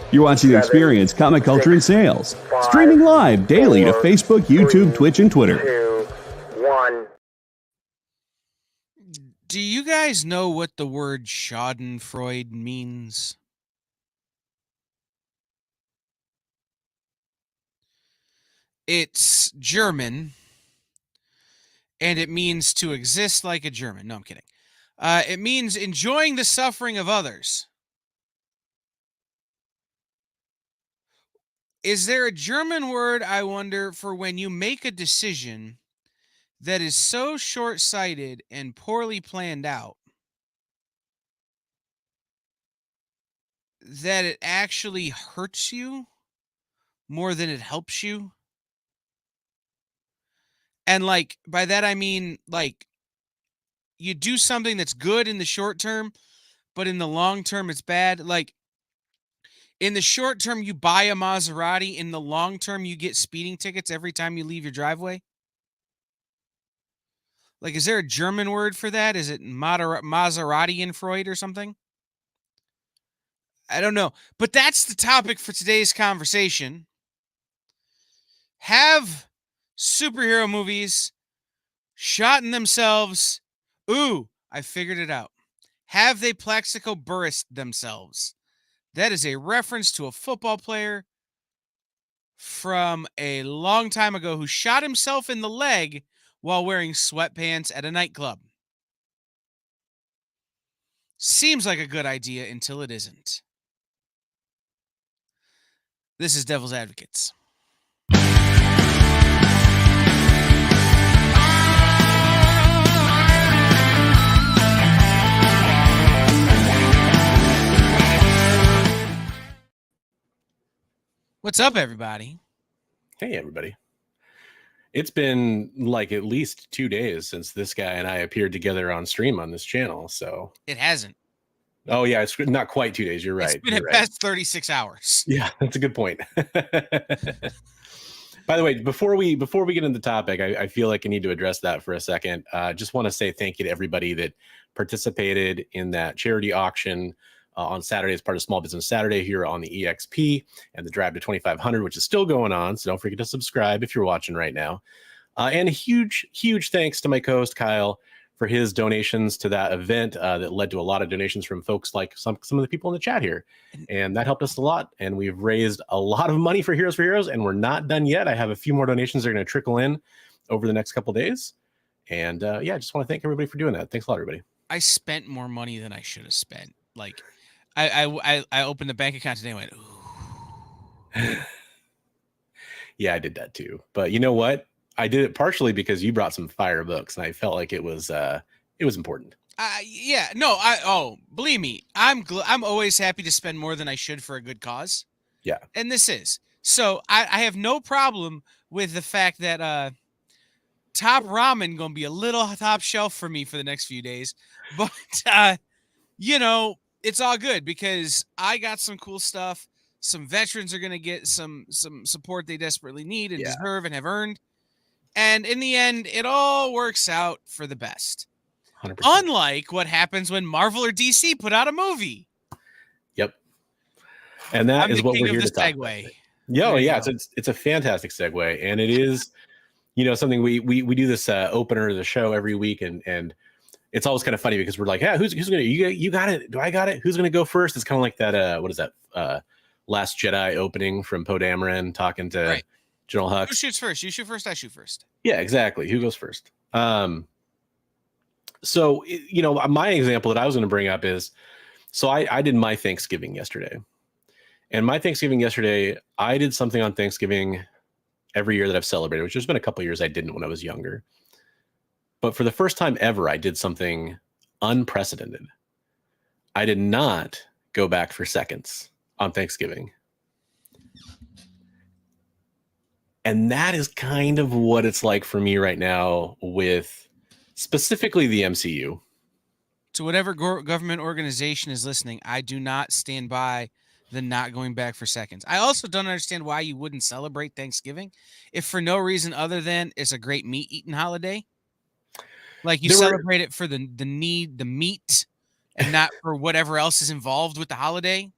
You're watching Experience Comic Culture and Sales, streaming live daily to Facebook, YouTube, Twitch, and Twitter. 2, 1. Do you guys know what the word Schadenfreude means? It's German, and it means to exist like a German. No, I'm kidding. It means enjoying the suffering of others. Is there a German word, I wonder, for when you make a decision that is so short-sighted and poorly planned out that it actually hurts you more than it helps you? And like by that I mean like you do something that's good in the short term, but in the long term it's bad. Like in the short term you buy a Maserati, in the long term you get speeding tickets every time you leave your driveway. Like, is there a German word for that? Is it Maseratian-Freud or something? I don't know. But that's the topic for today's conversation. Have superhero movies shot in themselves? Ooh, I figured it out. Have they Plaxico Burressed themselves? That is a reference to a football player from a long time ago who shot himself in the leg while wearing sweatpants at a nightclub. Seems like a good idea until it isn't. This is Devil's Advocates. What's up, everybody? Hey, everybody. It's been like at least 2 days since this guy and I appeared together on stream on this channel, so... It hasn't. Oh, yeah, it's not quite 2 days. You're right. It's been at best 36 hours. Yeah, that's a good point. By the way, before we get into the topic, I feel like I need to address that for a second. Just want to say thank you to everybody that participated in that charity auction on Saturday as part of Small Business Saturday here on the EXP and the Drive to 2500, which is still going on. So don't forget to subscribe if you're watching right now. And a huge thanks to my co-host Kyle for his donations to that event that led to a lot of donations from folks like some of the people in the chat here. And that helped us a lot. And we've raised a lot of money for Heroes for Heroes, and we're not done yet. I have a few more donations that are going to trickle in over the next couple of days. And yeah, I just want to thank everybody for doing that. Thanks a lot, everybody. I spent more money than I should have spent. Like, I opened the bank account today and went, ooh. Yeah, I did that too. But you know what? I did it partially because you brought some fire books, and I felt like it was important. Yeah, no, believe me, I'm always happy to spend more than I should for a good cause. Yeah. And this is. So I have no problem with the fact that Top Ramen going to be a little top shelf for me for the next few days. But, you know, it's all good because I got some cool stuff. Some veterans are going to get some support they desperately need and deserve and have earned. And in the end, it all works out for the best. 100%. Unlike what happens when Marvel or DC put out a movie. Yep. And that is what we're here to talk about. Yeah, it's a fantastic segue. And it is, you know, something we do this opener of the show every week. And it's always kind of funny because we're like, yeah, who's going to, you got it? Do I got it? Who's going to go first? It's kind of like that, what is that? Last Jedi opening from Poe Dameron talking to General Hux. Who shoots first? You shoot first, I shoot first. Yeah, exactly. Who goes first? So, you know, my example that I was going to bring up is, so I did my Thanksgiving yesterday. And my Thanksgiving yesterday, I did something on Thanksgiving every year that I've celebrated, which there's been a couple years I didn't when I was younger. But for the first time ever, I did something unprecedented. I did not go back for seconds on Thanksgiving. And that is kind of what it's like for me right now with specifically the MCU. To whatever government organization is listening, I do not stand by the not going back for seconds. I also don't understand why you wouldn't celebrate Thanksgiving if for no reason other than it's a great meat eating holiday. Like you celebrate it for the meat, and not for whatever else is involved with the holiday.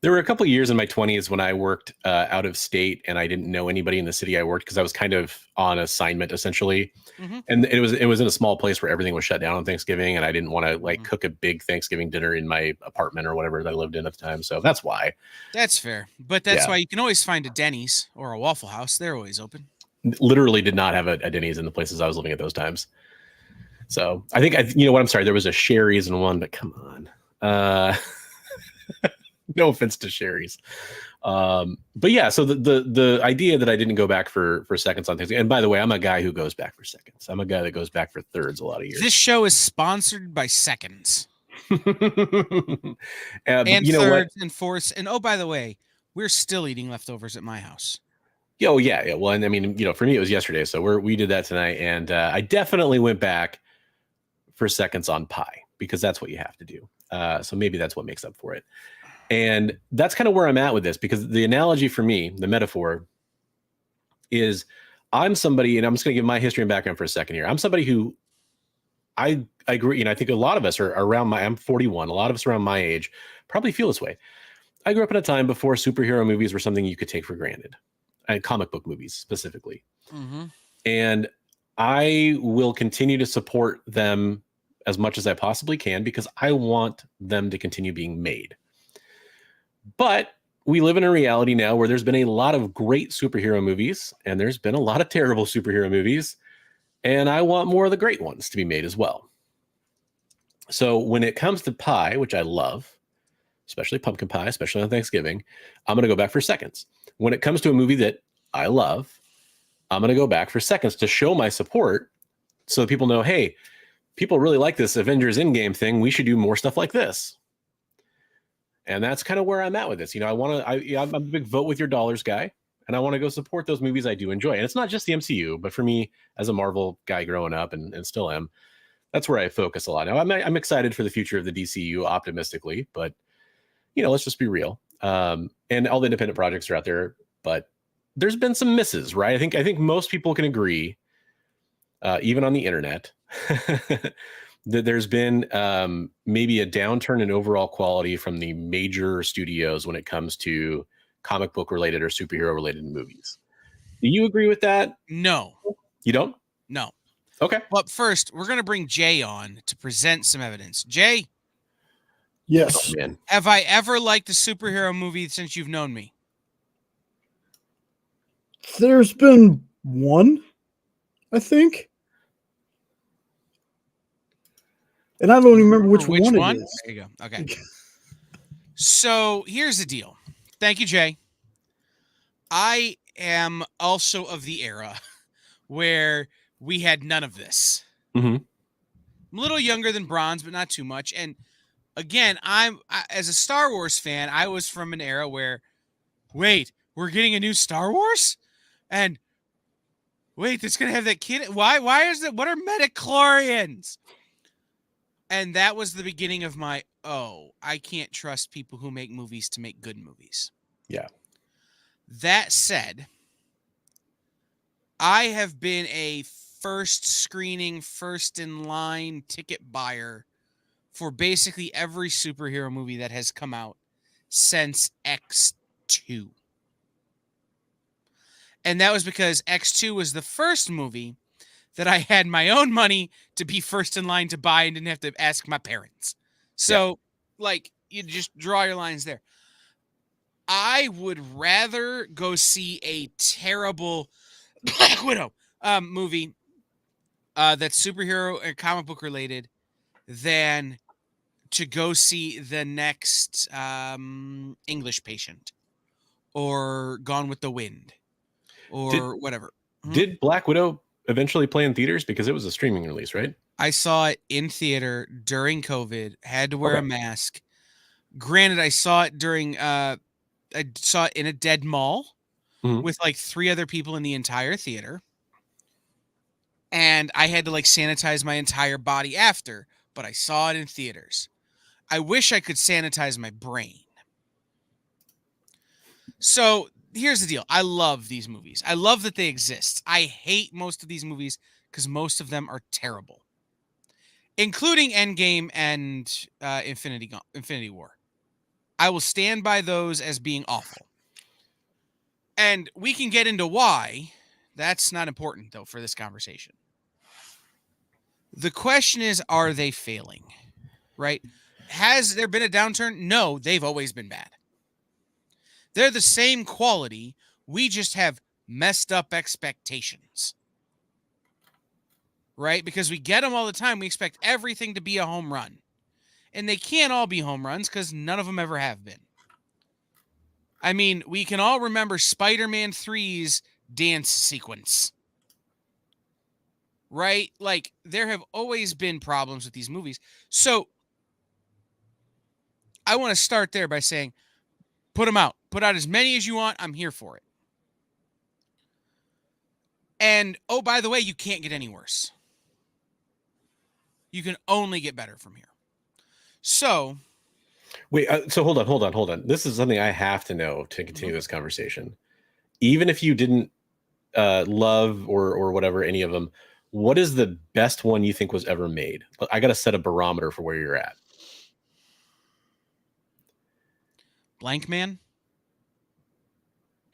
There were a couple of years in my 20s when I worked out of state and I didn't know anybody in the city I worked because I was kind of on assignment essentially. Mm-hmm. And it was in a small place where everything was shut down on Thanksgiving, and I didn't want to like cook a big Thanksgiving dinner in my apartment or whatever that I lived in at the time. So that's why. That's fair. But that's why you can always find a Denny's or a Waffle House. They're always open. Literally did not have a Denny's in the places I was living at those times. So I think you know what? I'm sorry. There was a Sherry's in one, but come on. No offense to Sherry's. But yeah, so the idea that I didn't go back for seconds on things. And by the way, I'm a guy who goes back for seconds. I'm a guy that goes back for thirds a lot of years. This show is sponsored by Seconds. And you know thirds what? and fourths. And oh, by the way, we're still eating leftovers at my house. Oh yeah. Well, and I mean, you know, for me it was yesterday, so we did that tonight, and I definitely went back for seconds on pie because that's what you have to do. So maybe that's what makes up for it. And that's kind of where I'm at with this, because the analogy for me, the metaphor is I'm somebody, and I'm just going to give my history and background for a second here. I'm somebody who I agree. You know, I think a lot of us are around I'm 41. A lot of us around my age probably feel this way. I grew up in a time before superhero movies were something you could take for granted, and comic book movies specifically. Mm-hmm. And I will continue to support them as much as I possibly can because I want them to continue being made. But we live in a reality now where there's been a lot of great superhero movies and there's been a lot of terrible superhero movies. And I want more of the great ones to be made as well. So when it comes to pie, which I love, especially pumpkin pie, especially on Thanksgiving, I'm going to go back for seconds. When it comes to a movie that I love, I'm going to go back for seconds to show my support so that people know, hey, people really like this Avengers Endgame thing. We should do more stuff like this. And that's kind of where I'm at with this. You know, I'm a big vote with your dollars guy, and I want to go support those movies I do enjoy. And it's not just the MCU, but for me as a Marvel guy growing up and still am, that's where I focus a lot. Now I'm excited for the future of the DCU optimistically, but you know, let's just be real. And all the independent projects are out there, but there's been some misses, right? I think most people can agree, even on the internet, that there's been maybe a downturn in overall quality from the major studios when it comes to comic book related or superhero related movies. Do you agree with that? No. You don't? No. Okay. But first, we're going to bring Jay on to present some evidence. Jay? Yes. Oh, man. Have I ever liked a superhero movie since you've known me? There's been one, I think. And I don't even remember which one it is. There you go. Okay. So here's the deal. Thank you, Jay. I am also of the era where we had none of this. Mm-hmm. I'm a little younger than Bronze, but not too much. And again, as a Star Wars fan, I was from an era where, wait, we're getting a new Star Wars? And wait, it's going to have that kid. Why is it? What are midichlorians? And that was the beginning of my, I can't trust people who make movies to make good movies. Yeah. That said, I have been a first screening, first in line ticket buyer for basically every superhero movie that has come out since X2. And that was because X2 was the first movie that I had my own money to be first in line to buy and didn't have to ask my parents. So, like, you just draw your lines there. I would rather go see a terrible Black Widow movie that's superhero and comic book related than to go see the next English Patient or Gone with the Wind or whatever. Did Black Widow eventually play in theaters? Because it was a streaming release, right? I saw it in theater during COVID, had to wear a mask. Granted, I saw it I saw it in a dead mall with like 3 other people in the entire theater. And I had to like sanitize my entire body after, but I saw it in theaters. I wish I could sanitize my brain. So here's the deal. I love these movies. I love that they exist. I hate most of these movies because most of them are terrible, including Endgame and Infinity War. I will stand by those as being awful. And we can get into why. That's not important, though, for this conversation. The question is, are they failing? Right? Has there been a downturn? No, they've always been bad. They're the same quality. We just have messed up expectations. Right? Because we get them all the time. We expect everything to be a home run. And they can't all be home runs because none of them ever have been. I mean, we can all remember Spider-Man 3's dance sequence. Right? Like, there have always been problems with these movies. So, I want to start there by saying, put them out. Put out as many as you want. I'm here for it. And, oh, by the way, you can't get any worse. You can only get better from here. So... Wait, so hold on. This is something I have to know to continue this conversation. Even if you didn't love or whatever, any of them, what is the best one you think was ever made? I got to set a barometer for where you're at. Blank Man?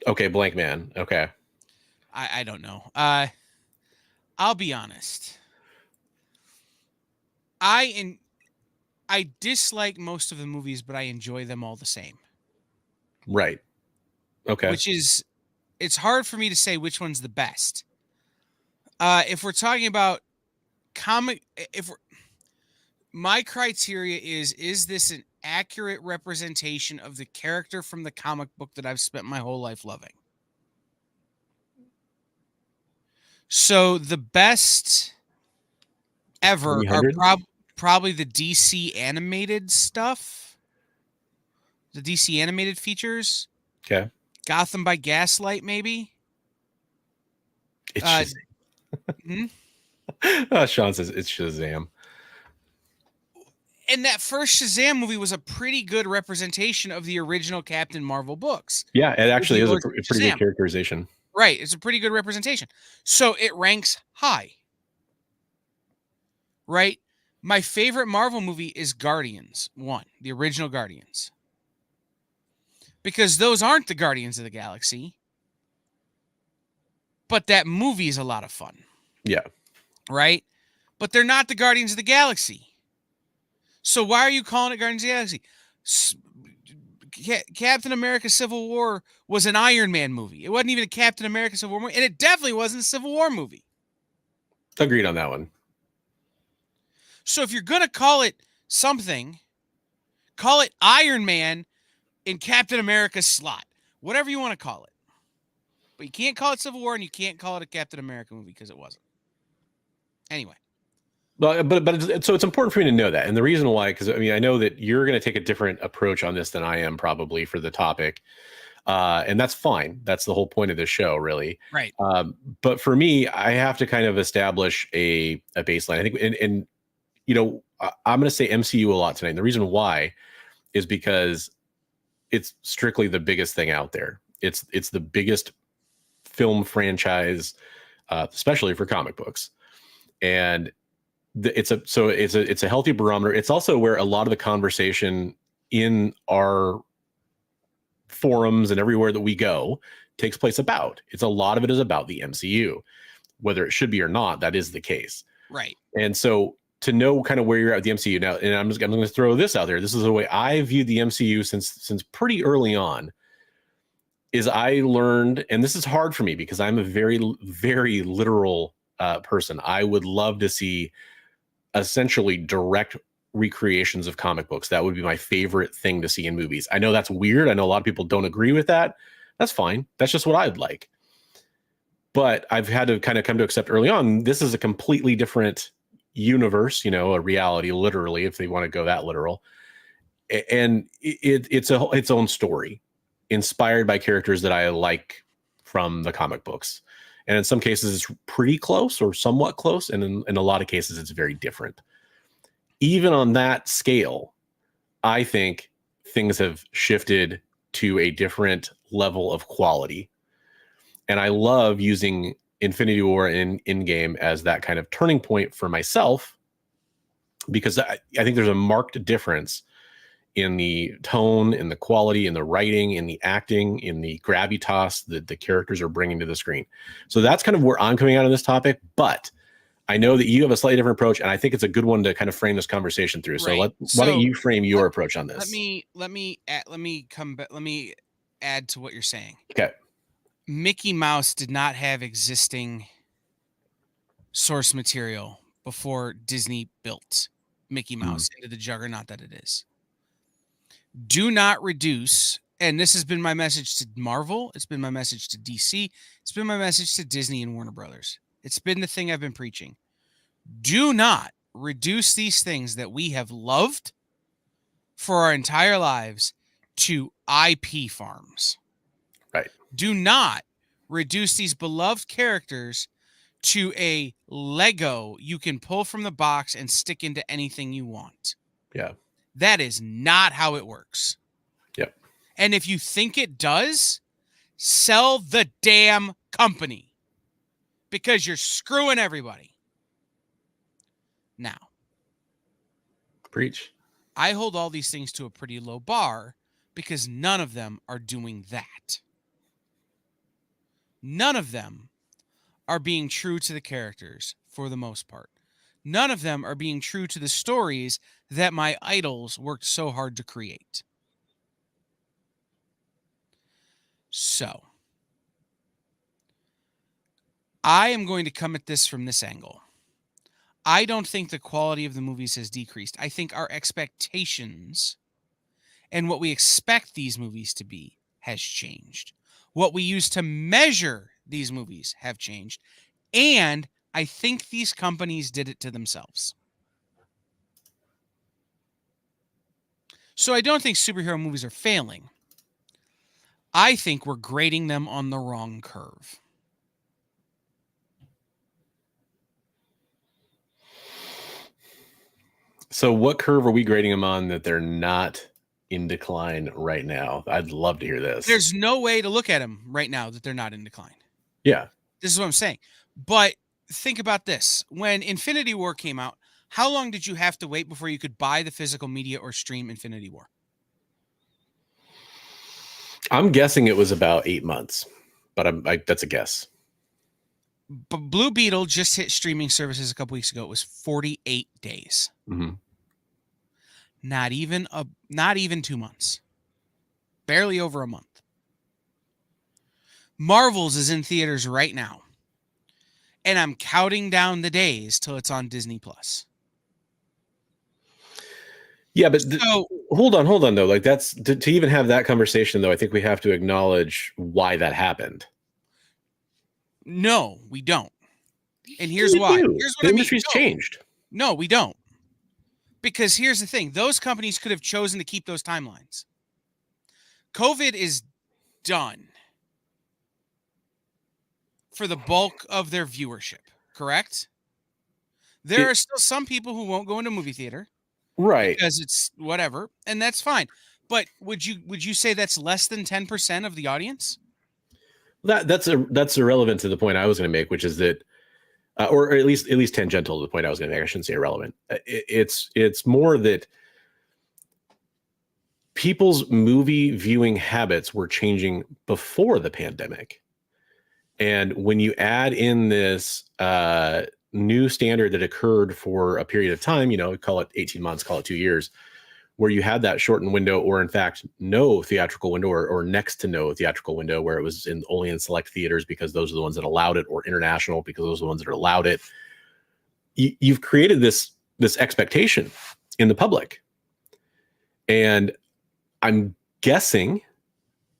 Okay, Blank Man. Okay. I don't know. I'll be honest. I dislike most of the movies, but I enjoy them all the same. Right. Okay. Which is, it's hard for me to say which one's the best. If we're talking about my criteria is this an accurate representation of the character from the comic book that I've spent my whole life loving? So the best ever are probably the DC animated stuff. The DC animated features. Okay. Gotham by Gaslight, maybe. It's Shazam. Sean says it's Shazam. And that first Shazam movie was a pretty good representation of the original Captain Marvel books. Yeah, it actually is a pretty good characterization. Right. It's a pretty good representation. So it ranks high. Right? My favorite Marvel movie is Guardians 1, the original Guardians. Because those aren't the Guardians of the Galaxy. But that movie is a lot of fun. Yeah. Right? But they're not the Guardians of the Galaxy. So why are you calling it Guardians of the Galaxy? Captain America Civil War was an Iron Man movie. It wasn't even a Captain America Civil War movie. And it definitely wasn't a Civil War movie. Agreed on that one. So if you're going to call it something, call it Iron Man in Captain America's slot. Whatever you want to call it. But you can't call it Civil War and you can't call it a Captain America movie because it wasn't. Anyway. Well, but so it's important for me to know that. And the reason why, because I mean, I know that you're going to take a different approach on this than I am probably for the topic. And that's fine. That's the whole point of this show, really. Right. But for me, I have to kind of establish a baseline. I think, and you know, I'm going to say MCU a lot tonight. And the reason why is because it's strictly the biggest thing out there. It's the biggest film franchise, especially for comic books. And it's a healthy barometer. It's also where a lot of the conversation in our forums and everywhere that we go takes place about. A lot of it is about the MCU, whether it should be or not. That is the case. Right. And so to know kind of where you're at with the MCU now, and I'm going to throw this out there. This is the way I viewed the MCU since pretty early on. Is I learned, and this is hard for me because I'm a very, very literal person. I would love to see essentially direct recreations of comic books. That would be my favorite thing to see in movies. I know that's weird. I know a lot of people don't agree with that. That's fine. That's just what I'd like. But I've had to kind of come to accept early on, this is a completely different universe, you know, a reality, literally, if they want to go that literal. And it's its own story, inspired by characters that I like from the comic books. And in some cases, it's pretty close or somewhat close. And in a lot of cases, it's very different. Even on that scale, I think things have shifted to a different level of quality. And I love using Infinity War and Endgame as that kind of turning point for myself, because I think there's a marked difference in the tone, in the quality, in the writing, in the acting, in the gravitas that the characters are bringing to the screen. So that's kind of where I'm coming out on this topic. But I know that you have a slightly different approach, and I think it's a good one to kind of frame this conversation through. Right. So why don't you frame your approach on this? Let me add to what you're saying. Okay. Mickey Mouse did not have existing source material before Disney built Mickey Mouse into the juggernaut that it is. Do not reduce, and this has been my message to Marvel, it's been my message to DC, it's been my message to Disney and Warner Brothers. It's been the thing I've been preaching. Do not reduce these things that we have loved for our entire lives to IP farms. Right. Do not reduce these beloved characters to a Lego you can pull from the box and stick into anything you want. Yeah. That is not how it works. Yep. And if you think it does, sell the damn company, because you're screwing everybody. Now, preach. I hold all these things to a pretty low bar because none of them are doing that. None of them are being true to the characters for the most part. None of them are being true to the stories that my idols worked so hard to create. So, I am going to come at this from this angle. I don't think the quality of the movies has decreased. I think our expectations and what we expect these movies to be has changed. What we use to measure these movies have changed. And I think these companies did it to themselves. So I don't think superhero movies are failing. I think we're grading them on the wrong curve. So what curve are we grading them on that they're not in decline right now? I'd love to hear this. There's no way to look at them right now that they're not in decline. Yeah. This is what I'm saying. But think about this. When Infinity War came out, how long did you have to wait before you could buy the physical media or stream Infinity War? I'm guessing it was about 8 months, but that's a guess. But Blue Beetle just hit streaming services a couple weeks ago. It was 48 days. Mm-hmm. Not even 2 months. Barely over a month. Marvel's is in theaters right now. And I'm counting down the days till it's on Disney Plus. Yeah, but hold on though. Like that's to even have that conversation though, I think we have to acknowledge why that happened. No, we don't. And here's why. Here's what the industry's changed. No, we don't. Because here's the thing. Those companies could have chosen to keep those timelines. COVID is done for the bulk of their viewership, correct? There are still some people who won't go into movie theater. Right. Because it's whatever, and that's fine. But would you say that's less than 10% of the audience? That's irrelevant to the point I was going to make, which is that, or at least tangential to the point I was going to make. I shouldn't say irrelevant. It's more that people's movie viewing habits were changing before the pandemic, and when you add in this new standard that occurred for a period of time, call it 18 months, call it 2 years, where you had that shortened window, or in fact, no theatrical window, or next to no theatrical window, where it was only in select theaters because those are the ones that allowed it, or international because those are the ones that allowed it. You've created this expectation in the public. And I'm guessing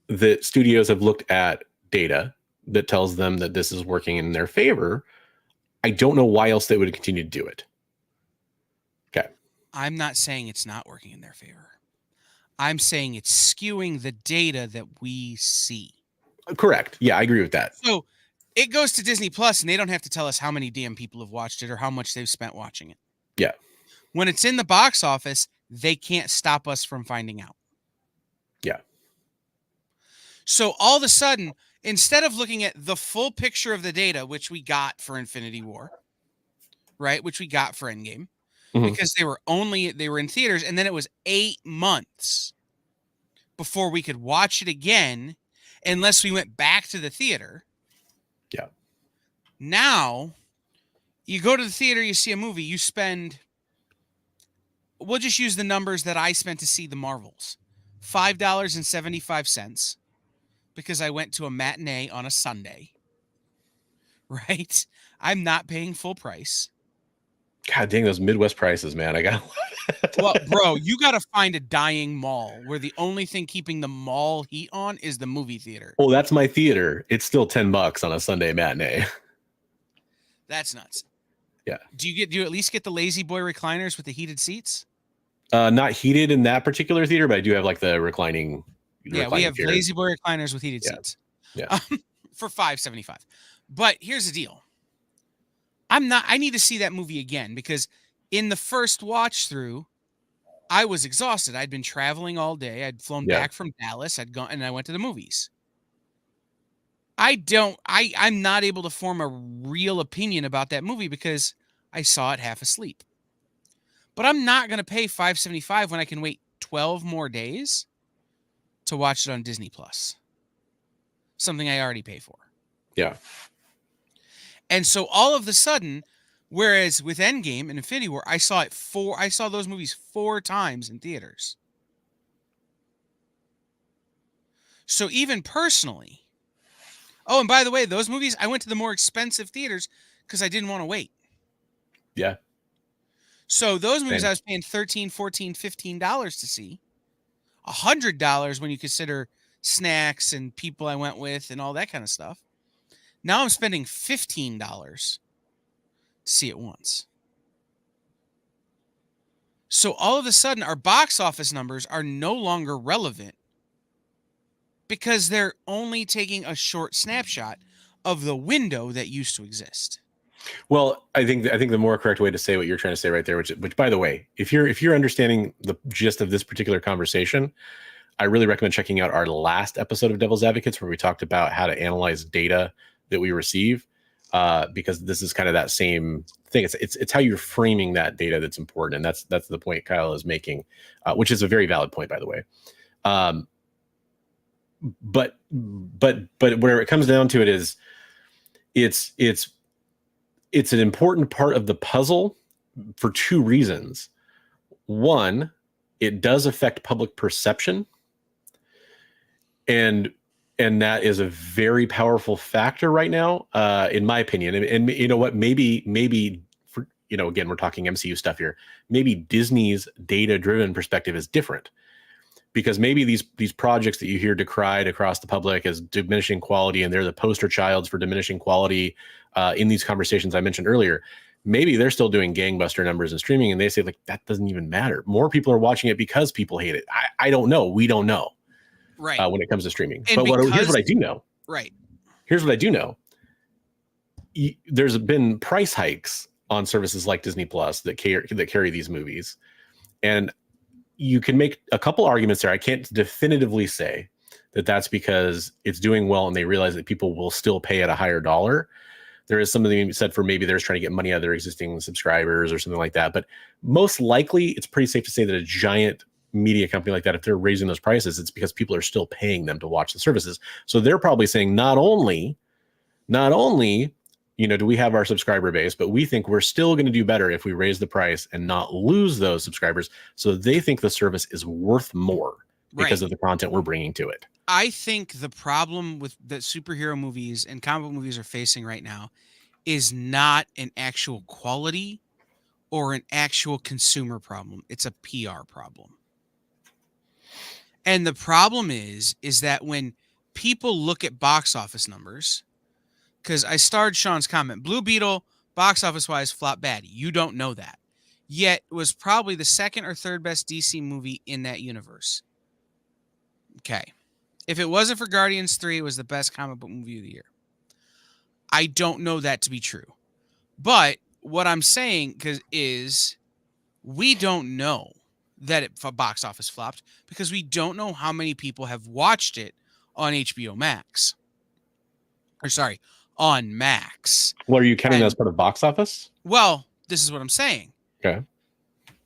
that studios have looked at data that tells them that this is working in their favor. I don't know why else they would continue to do it. Okay. I'm not saying it's not working in their favor. I'm saying it's skewing the data that we see. Correct. Yeah, I agree with that. So it goes to Disney Plus, and they don't have to tell us how many damn people have watched it or how much they've spent watching it. Yeah. When it's in the box office, they can't stop us from finding out. Yeah. So all of a sudden, instead of looking at the full picture of the data, which we got for Infinity War, right, which we got for Endgame, because they were in theaters, and then it was 8 months before we could watch it again unless we went back to the theater. Yeah. Now, you go to the theater, you see a movie, you spend, we'll just use the numbers that I spent to see the Marvels. $5.75 because I went to a matinee on a Sunday. Right? I'm not paying full price. God dang, those Midwest prices, man. I got Well, bro, you got to find a dying mall where the only thing keeping the mall heat on is the movie theater. Well, that's my theater. It's still $10 on a Sunday matinee. That's nuts. Yeah. Do you at least get the Lazy Boy recliners with the heated seats? Not heated in that particular theater, but I do have like the reclining. Yeah, we have theater. Lazy Boy recliners with heated seats. Yeah. For $5.75. But here's the deal. I need to see that movie again because in the first watch through, I was exhausted. I'd been traveling all day. I'd flown back from Dallas. I'd gone and I went to the movies. I'm not able to form a real opinion about that movie because I saw it half asleep. But I'm not going to pay $5.75 when I can wait 12 more days to watch it on Disney Plus. Something I already pay for. Yeah. And so all of a sudden, whereas with Endgame and Infinity War, I saw those movies 4 times in theaters. So even personally, oh, and by the way, those movies, I went to the more expensive theaters because I didn't want to wait. Yeah. So those movies I was paying $13, $14, $15 to see. $100 when you consider snacks and people I went with and all that kind of stuff. Now I'm spending $15 to see it once. So all of a sudden, our box office numbers are no longer relevant because they're only taking a short snapshot of the window that used to exist. Well, I think the more correct way to say what you're trying to say right there, which by the way, if you're understanding the gist of this particular conversation, I really recommend checking out our last episode of Devil's Advocates where we talked about how to analyze data that we receive, because this is kind of that same thing. It's how you're framing that data that's important, and that's the point Kyle is making, which is a very valid point, by the way. But where it comes down to it is, it's an important part of the puzzle for 2 reasons. One, it does affect public perception, and that is a very powerful factor right now, in my opinion. And you know what? Maybe for, again, we're talking MCU stuff here. Maybe Disney's data-driven perspective is different, because maybe these projects that you hear decried across the public as diminishing quality, and they're the poster childs for diminishing quality in these conversations I mentioned earlier. Maybe they're still doing gangbuster numbers and streaming, and they say like that doesn't even matter. More people are watching it because people hate it. I don't know. We don't know. Right. When it comes to streaming. And but here's what I do know. Right. Here's what I do know. There's been price hikes on services like Disney Plus that carry these movies. And you can make a couple arguments there. I can't definitively say that that's because it's doing well and they realize that people will still pay at a higher dollar. There is something said for maybe they're trying to get money out of their existing subscribers or something like that. But most likely, it's pretty safe to say that a giant media company like that, if they're raising those prices, it's because people are still paying them to watch the services. So they're probably saying not only do we have our subscriber base, but we think we're still going to do better if we raise the price and not lose those subscribers. So they think the service is worth more because of the content we're bringing to it. I think the problem with that superhero movies and comic book movies are facing right now is not an actual quality or an actual consumer problem. It's a PR problem. And the problem is that when people look at box office numbers, because I starred Sean's comment, Blue Beetle, box office wise, flopped bad. You don't know that. Yet was probably the 2nd or 3rd best DC movie in that universe. Okay. If it wasn't for Guardians 3, it was the best comic book movie of the year. I don't know that to be true. But what I'm saying is we don't know that it box office flopped because we don't know how many people have watched it on HBO Max. Or sorry, on Max. Well, are you counting that as part of box office? Well, this is what I'm saying. Okay.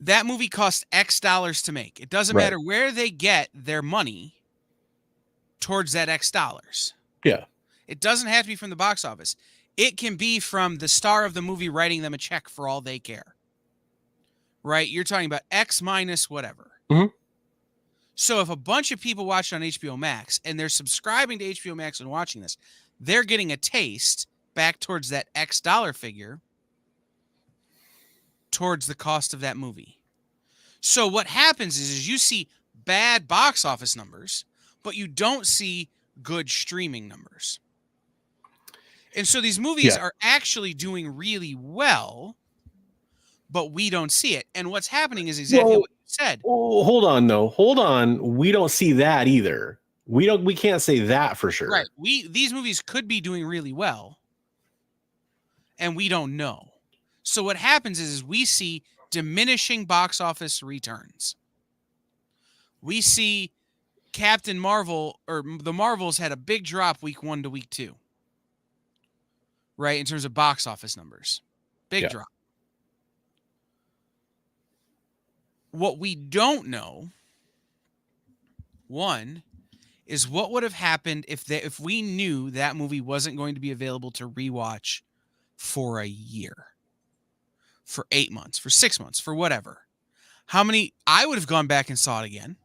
that movie cost X dollars to make. It doesn't Right. matter where they get their money towards that X dollars. Yeah. It doesn't have to be from the box office. It can be from the star of the movie writing them a check for all they care. Right? You're talking about X minus whatever. Mhm. So if a bunch of people watch it on HBO Max and they're subscribing to HBO Max and watching this, they're getting a taste back towards that X dollar figure towards the cost of that movie. So what happens is you see bad box office numbers, but you don't see good streaming numbers. And so these movies are actually doing really well, but we don't see it. And what's happening is exactly what you said. Oh, hold on, though. Hold on. We don't see that either. We can't say that for sure. Right. These movies could be doing really well, and we don't know. So what happens is we see diminishing box office returns. We see Captain Marvel, or the Marvels, had a big drop week 1 to week 2. Right, in terms of box office numbers. Big drop. What we don't know, one, is what would have happened if we knew that movie wasn't going to be available to rewatch for a year, for 8 months, for 6 months, for whatever. How many? I would have gone back and saw it again.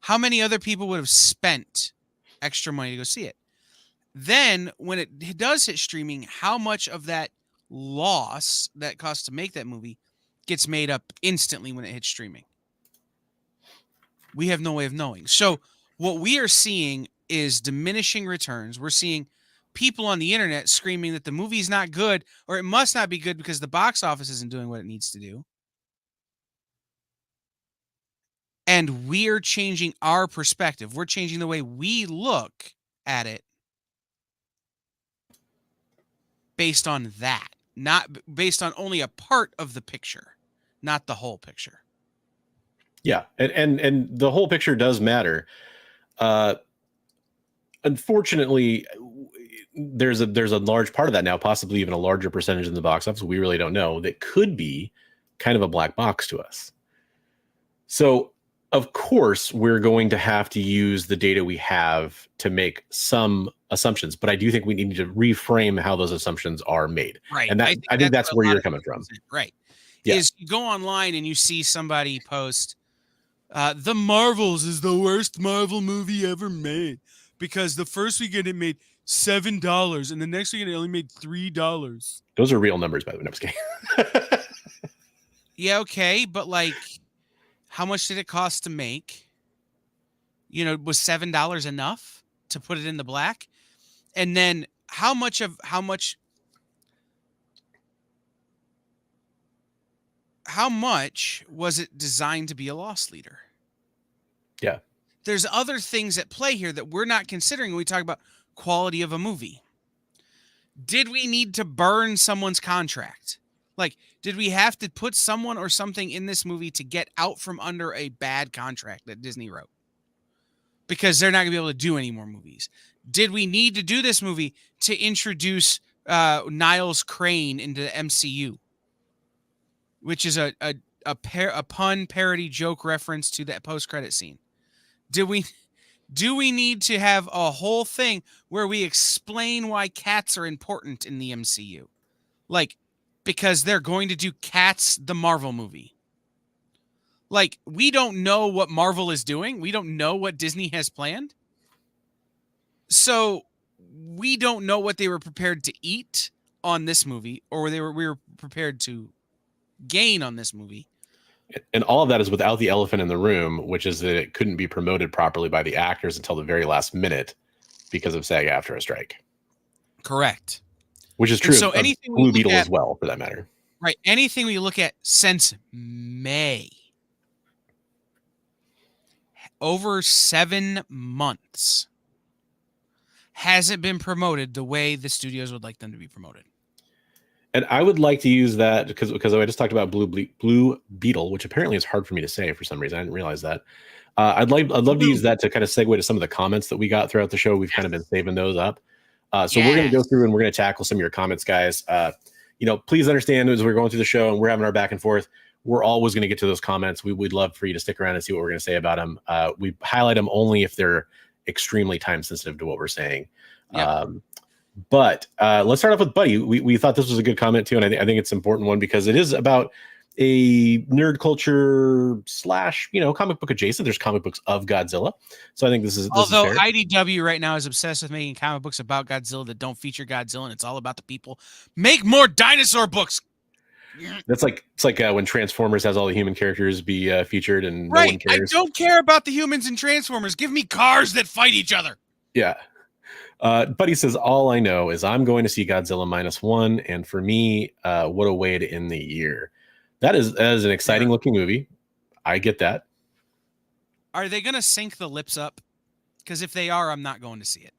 How many other people would have spent extra money to go see it? Then when it does hit streaming, how much of that loss that costs to make that movie gets made up instantly when it hits streaming? We have no way of knowing. So what we are seeing is diminishing returns. We're seeing people on the internet screaming that the movie's not good, or it must not be good because the box office isn't doing what it needs to do. And we're changing our perspective. We're changing the way we look at it based on that, not based on only a part of the picture, not the whole picture. Yeah, and the whole picture does matter. Unfortunately, there's a large part of that now, possibly even a larger percentage in the box office. We really don't know. That could be kind of a black box to us. So, of course, we're going to have to use the data we have to make some assumptions, but I do think we need to reframe how those assumptions are made. Right. And I think that's where you're coming from. Right. Yeah. Is you go online and you see somebody post, The Marvels is the worst Marvel movie ever made because the first weekend it made $7 and the next weekend it only made $3. Those are real numbers, by the way. No, I'm just kidding. Yeah, okay, but like, how much did it cost to make? You know, was $7 enough to put it in the black? And then how much was it designed to be a loss leader? Yeah. There's other things at play here that we're not considering when we talk about quality of a movie. Did we need to burn someone's contract? Like, did we have to put someone or something in this movie to get out from under a bad contract that Disney wrote? Because they're not going to be able to do any more movies. Did we need to do this movie to introduce Niles Crane into the MCU? Which is a pun parody joke reference to that post-credit scene. Do we need to have a whole thing where we explain why cats are important in the MCU? Like, because they're going to do Cats, the Marvel movie. Like, we don't know what Marvel is doing. We don't know what Disney has planned. So we don't know what they were prepared to eat on this movie, or we were prepared to gain on this movie. And all of that is without the elephant in the room, which is that it couldn't be promoted properly by the actors until the very last minute because of SAG-AFTRA strike. Correct. Which is true. And so of anything Blue Beetle as well, for that matter. Right. Anything we look at since May, over 7 months, hasn't been promoted the way the studios would like them to be promoted. And I would like to use that because I just talked about Blue Beetle, which apparently is hard for me to say for some reason. I didn't realize that. I'd love to use that to kind of segue to some of the comments that we got throughout the show. We've kind of been saving those up. So we're going to go through and we're going to tackle some of your comments, guys. please understand as we're going through the show and we're having our back and forth, we're always going to get to those comments. We'd love for you to stick around and see what we're going to say about them. We highlight them only if they're extremely time sensitive to what we're saying. Yep. But let's start off with Buddy. We thought this was a good comment too, and I think it's an important one because it is about a nerd culture / comic book adjacent. There's comic books of Godzilla, so I think this is Although fair. IDW right now is obsessed with making comic books about Godzilla that don't feature Godzilla, and it's all about the people. Make more dinosaur books. It's like when Transformers has all the human characters be featured, and no one cares. I don't care about the humans in Transformers. Give me cars that fight each other. Yeah. Buddy says, all I know is I'm going to see Godzilla -1. And for me, what a way to end the year. That is an exciting looking movie. I get that. Are they going to sync the lips up? Because if they are, I'm not going to see it.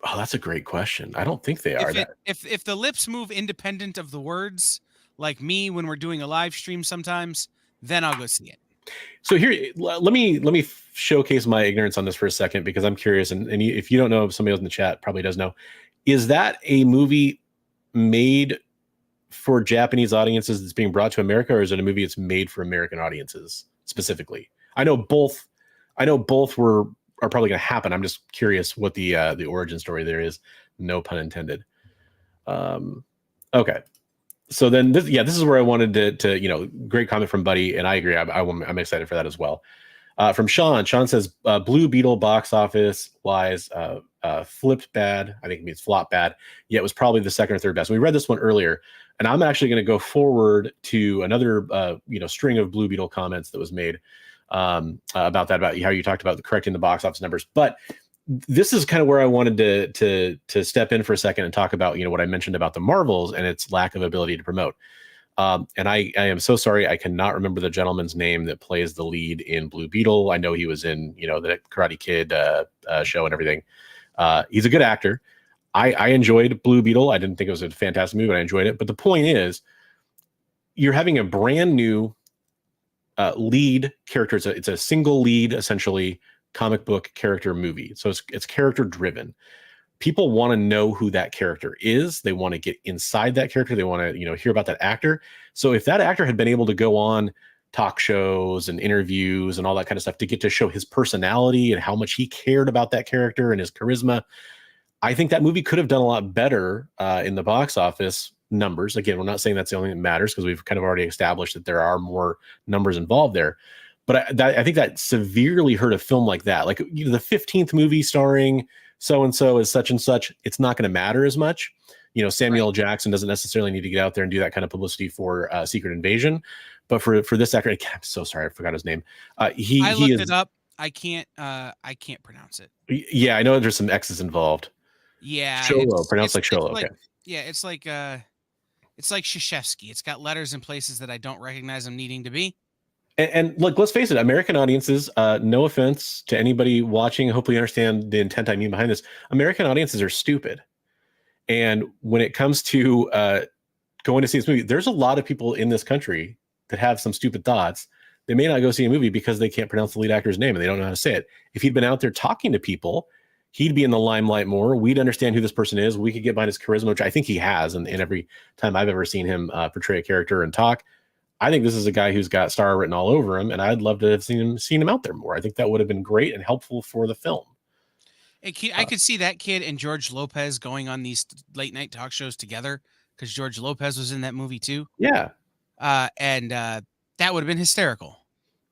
Oh, that's a great question. I don't think they are. If the lips move independent of the words, like me when we're doing a live stream sometimes, then I'll go see it. So here, let me showcase my ignorance on this for a second because I'm curious. And if you don't know, somebody else in the chat probably does know. Is that a movie made for Japanese audiences that's being brought to America, or is it a movie that's made for American audiences specifically? I know both are probably going to happen. I'm just curious what the origin story there is. No pun intended. Okay. So then this is where I wanted to great comment from Buddy, and I agree. I'm excited for that as well. From Sean says Blue Beetle box office wise flipped bad. I think it means flop bad. Yet it was probably the second or third best. We read this one earlier, and I'm actually going to go forward to another string of Blue Beetle comments that was made about that, about how you talked about correcting the box office numbers. But this is kind of where I wanted to step in for a second and talk about what I mentioned about the Marvels and its lack of ability to promote. And I am so sorry, I cannot remember the gentleman's name that plays the lead in Blue Beetle. I know he was in the Karate Kid show and everything. He's a good actor. I enjoyed Blue Beetle. I didn't think it was a fantastic movie, but I enjoyed it. But the point is, you're having a brand new lead character. It's a single lead, essentially, comic book character movie. So it's character driven. People want to know who that character is. They want to get inside that character. They want to hear about that actor. So if that actor had been able to go on talk shows and interviews and all that kind of stuff to get to show his personality and how much he cared about that character and his charisma, I think that movie could have done a lot better in the box office numbers. Again, we're not saying that's the only thing that matters because we've kind of already established that there are more numbers involved there. But I think that severely hurt a film like that. Like the 15th movie starring so-and-so as such and such, it's not going to matter as much. Samuel L. Jackson doesn't necessarily need to get out there and do that kind of publicity for Secret Invasion. But for this actor, I'm so sorry, I forgot his name. I looked it up. I can't pronounce it. Yeah, I know there's some X's involved. Yeah. Sholo, pronounced like Sholo. Okay. Yeah, it's like Krzyzewski. It's got letters in places that I don't recognize them needing to be. And look, let's face it, American audiences, no offense to anybody watching, hopefully you understand the intent I mean behind this. American audiences are stupid. And when it comes to going to see this movie, there's a lot of people in this country that have some stupid thoughts. They may not go see a movie because they can't pronounce the lead actor's name and they don't know how to say it. If he'd been out there talking to people, he'd be in the limelight more. We'd understand who this person is. We could get behind his charisma, which I think he has. And every time I've ever seen him portray a character and talk, I think this is a guy who's got star written all over him, and I'd love to have seen him out there more. I think that would have been great and helpful for the film. I could see that kid and George Lopez going on these late night talk shows together because George Lopez was in that movie too. Yeah. And that would have been hysterical.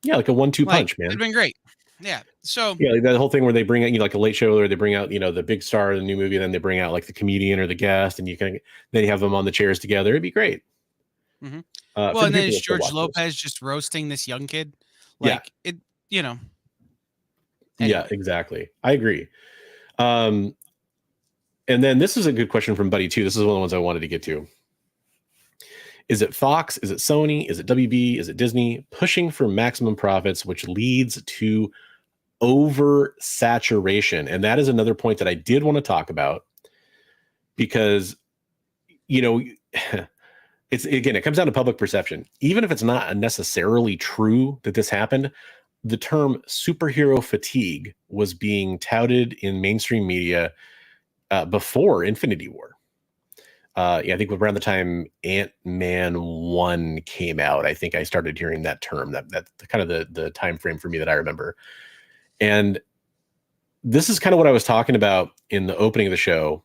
Yeah, like a 1-2 punch, man. It'd been great. Yeah. So yeah, like that whole thing where they bring out like a late show where they bring out the big star of the new movie, and then they bring out like the comedian or the guest, and then you have them on the chairs together. It'd be great. Mm-hmm. Well, and then it's George Lopez just roasting this young kid. Like it. Anyway. Yeah, exactly. I agree. And then this is a good question from Buddy too. This is one of the ones I wanted to get to. Is it Fox? Is it Sony? Is it WB? Is it Disney pushing for maximum profits, which leads to oversaturation? And that is another point that I did want to talk about because, it comes down to public perception. Even if it's not necessarily true that this happened, the term superhero fatigue was being touted in mainstream media before Infinity War. I think around the time Ant-Man 1 came out, I think I started hearing that term. That's kind of the time frame for me that I remember. And this is kind of what I was talking about in the opening of the show,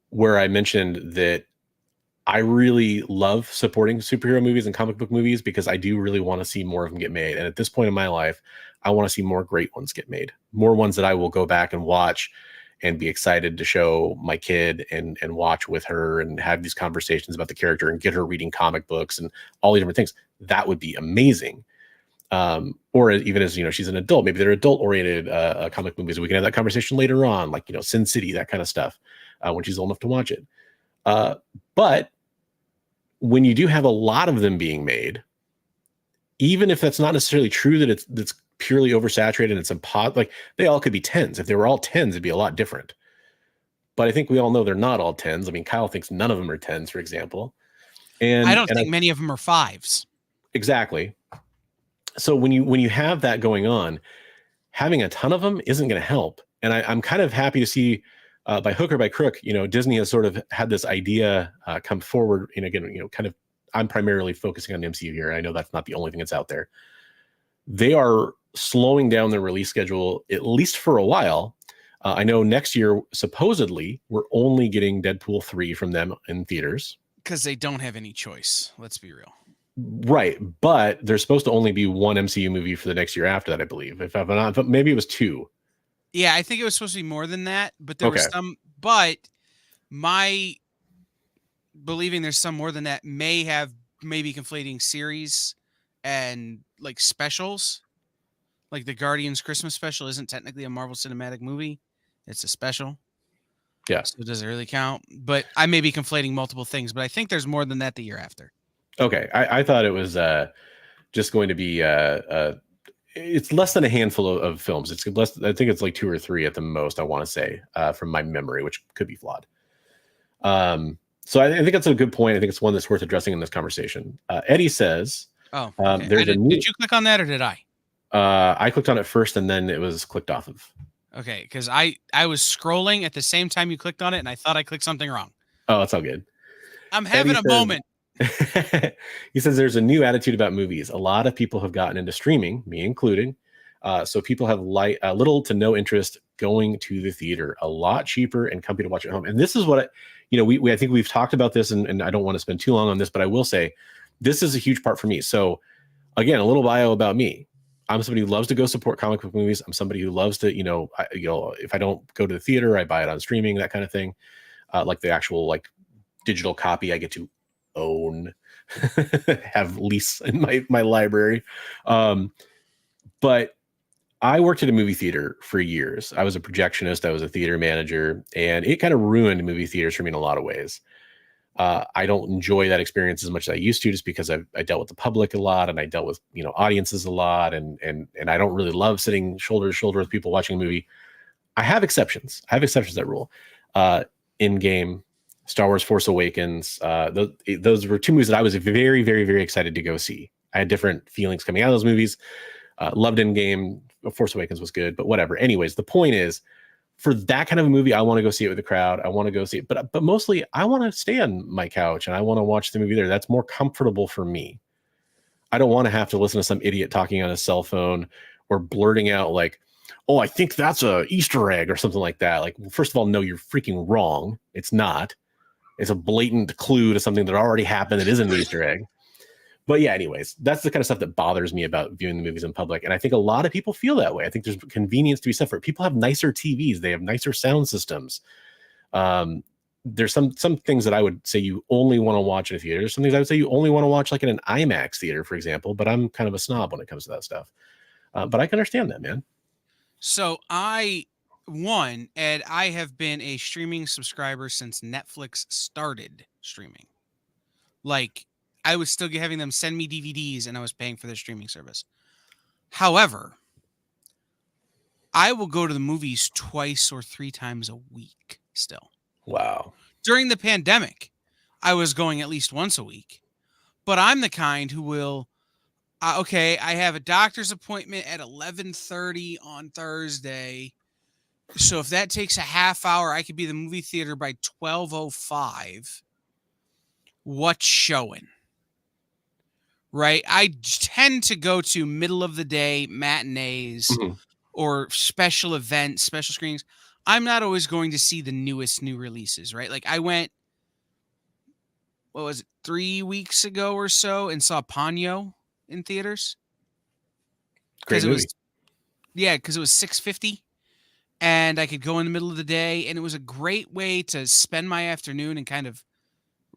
where I mentioned that I really love supporting superhero movies and comic book movies because I do really want to see more of them get made. And at this point in my life, I want to see more great ones get made, more ones that I will go back and watch and be excited to show my kid and watch with her and have these conversations about the character and get her reading comic books and all the different things. That would be amazing. Or even as, she's an adult, maybe they're adult oriented comic movies. We can have that conversation later on, like, Sin City, that kind of stuff, when she's old enough to watch it. But when you do have a lot of them being made, even if that's not necessarily true that it's purely oversaturated and it's like they all could be 10s. If they were all 10s, it'd be a lot different. But I think we all know they're not all 10s. I mean, Kyle thinks none of them are 10s, for example. And I don't think many of them are 5s. Exactly. So when you have that going on, having a ton of them isn't going to help. And I'm kind of happy to see by hook or by crook, Disney has sort of had this idea come forward. And again, kind of, I'm primarily focusing on MCU here. I know that's not the only thing that's out there. They are slowing down their release schedule, at least for a while. I know next year, supposedly, we're only getting Deadpool 3 from them in theaters. Because they don't have any choice. Let's be real. Right. But there's supposed to only be one MCU movie for the next year after that, I believe. If I'm not, maybe it was 2. Yeah, I think it was supposed to be more than that. But there was some. But my believing there's some more than that maybe conflating series and like specials. Like the Guardians Christmas special isn't technically a Marvel Cinematic movie. It's a special. Yeah. So does it really count? But I may be conflating multiple things, but I think there's more than that the year after. Okay. I thought it was just going to be it's less than a handful of films. It's less. I think it's like 2 or 3 at the most, I want to say, from my memory, which could be flawed. So I think that's a good point. I think it's one that's worth addressing in this conversation. Eddie says, "Oh, okay. Did you click on that or did I?" I clicked on it first, and then it was clicked off of. Okay, because I was scrolling at the same time you clicked on it, and I thought I clicked something wrong. Oh, that's all good. I'm having a moment. He says there's a new attitude about movies. A lot of people have gotten into streaming, me included. So people have little to no interest going to the theater. A lot cheaper and comfy to watch at home. And this is what I think we've talked about this, and I don't want to spend too long on this, but I will say this is a huge part for me. So again, a little bio about me. I'm somebody who loves to go support comic book movies. I'm somebody who loves to, if I don't go to the theater, I buy it on streaming, that kind of thing. Like the actual digital copy I get to own, have lease in my library. But I worked at a movie theater for years. I was a projectionist. I was a theater manager, and it kind of ruined movie theaters for me in a lot of ways. I don't enjoy that experience as much as I used to, just because I dealt with the public a lot, and I dealt with audiences a lot, and I don't really love sitting shoulder to shoulder with people watching a movie. I have exceptions. I have exceptions to that rule. In-game, Star Wars Force Awakens. Those were 2 movies that I was very, very, very excited to go see. I had different feelings coming out of those movies. Loved In-game. Force Awakens was good, but whatever. Anyways, the point is, for that kind of a movie, I want to go see it with the crowd. I want to go see it, but mostly I want to stay on my couch and I want to watch the movie there. That's more comfortable for me. I don't want to have to listen to some idiot talking on a cell phone or blurting out like, "Oh, I think that's a Easter egg," or something like that. Like, first of all, no, you're freaking wrong. It's not. It's a blatant clue to something that already happened that isn't an Easter egg. But yeah, anyways, that's the kind of stuff that bothers me about viewing the movies in public. And I think a lot of people feel that way. I think there's convenience to be separate. People have nicer TVs. They have nicer sound systems. There's some things that I would say you only want to watch in a theater. There's some things I would say you only want to watch like in an IMAX theater, for example. But I'm kind of a snob when it comes to that stuff. But I can understand that, man. So I have been a streaming subscriber since Netflix started streaming. Like, I was still having them send me DVDs and I was paying for their streaming service. However, I will go to the movies 2 or 3 times a week still. Wow. During the pandemic, I was going at least once a week. But I'm the kind who will, I have a doctor's appointment at 11:30 on Thursday. So if that takes a half hour, I could be in the movie theater by 12:05. what's showing. Right? I tend to go to middle of the day matinees or special events, special screenings. I'm not always going to see the newest new releases, right? Like I went, what was it, 3 weeks ago or so, and saw Ponyo in theaters. Great movie. Because it was $6.50, and I could go in the middle of the day, and it was a great way to spend my afternoon and kind of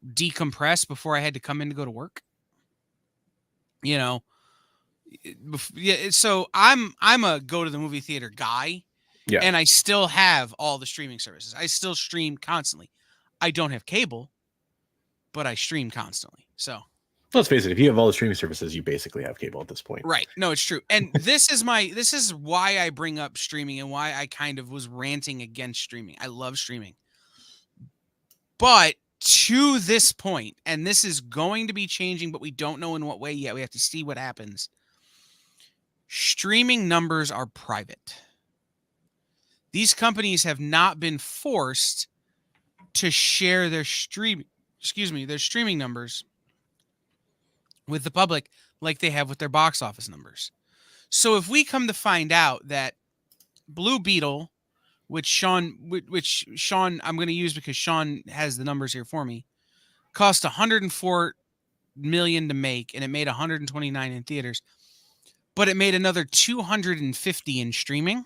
decompress before I had to come in to go to work. You know, so I'm a go to the movie theater guy, and I still have all the streaming services. I still stream constantly. I don't have cable, but I stream constantly. So let's face it, if you have all the streaming services, you basically have cable at this point. Right. No, it's true. And this is why I bring up streaming and why I kind of was ranting against streaming. I love streaming. But to this point, and this is going to be changing, but we don't know in what way yet. We have to see what happens. Streaming numbers are private. These companies have not been forced to share their streaming numbers with the public like they have with their box office numbers. So if we come to find out that Blue Beetle, which Sean I'm going to use because Sean has the numbers here for me, cost $104 million to make, and it made $129 in theaters, but it made another $250 in streaming.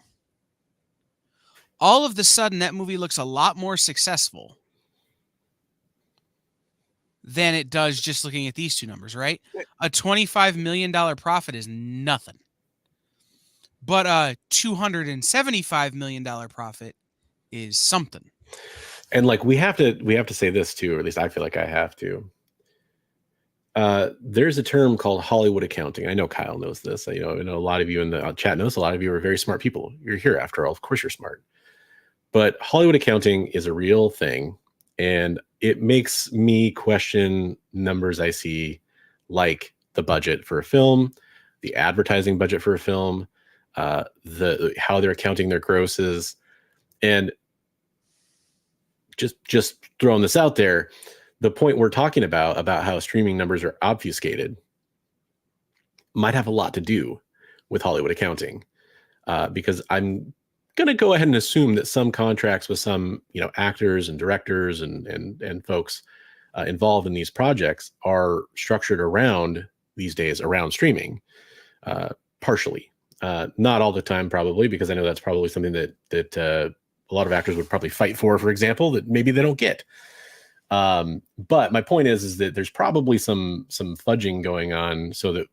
All of the sudden, that movie looks a lot more successful than it does just looking at these two numbers, right? A $25 million profit is nothing. But a $275 million profit is something. And like we have to say this too, or at least I feel like I have to. There's a term called Hollywood accounting. I know Kyle knows this. I know a lot of you in the chat knows. A lot of you are very smart people. You're here after all. Of course you're smart. But Hollywood accounting is a real thing, and it makes me question numbers I see, like the budget for a film, the advertising budget for a film, how they're counting their grosses, and just throwing this out there, the point we're talking about how streaming numbers are obfuscated might have a lot to do with Hollywood accounting, because I'm going to go ahead and assume that some contracts with some actors and directors and folks involved in these projects are structured around these days around streaming, partially. Not all the time, probably, because I know that's probably something that a lot of actors would probably fight for example, that maybe they don't get. But my point is that there's probably some fudging going on, so that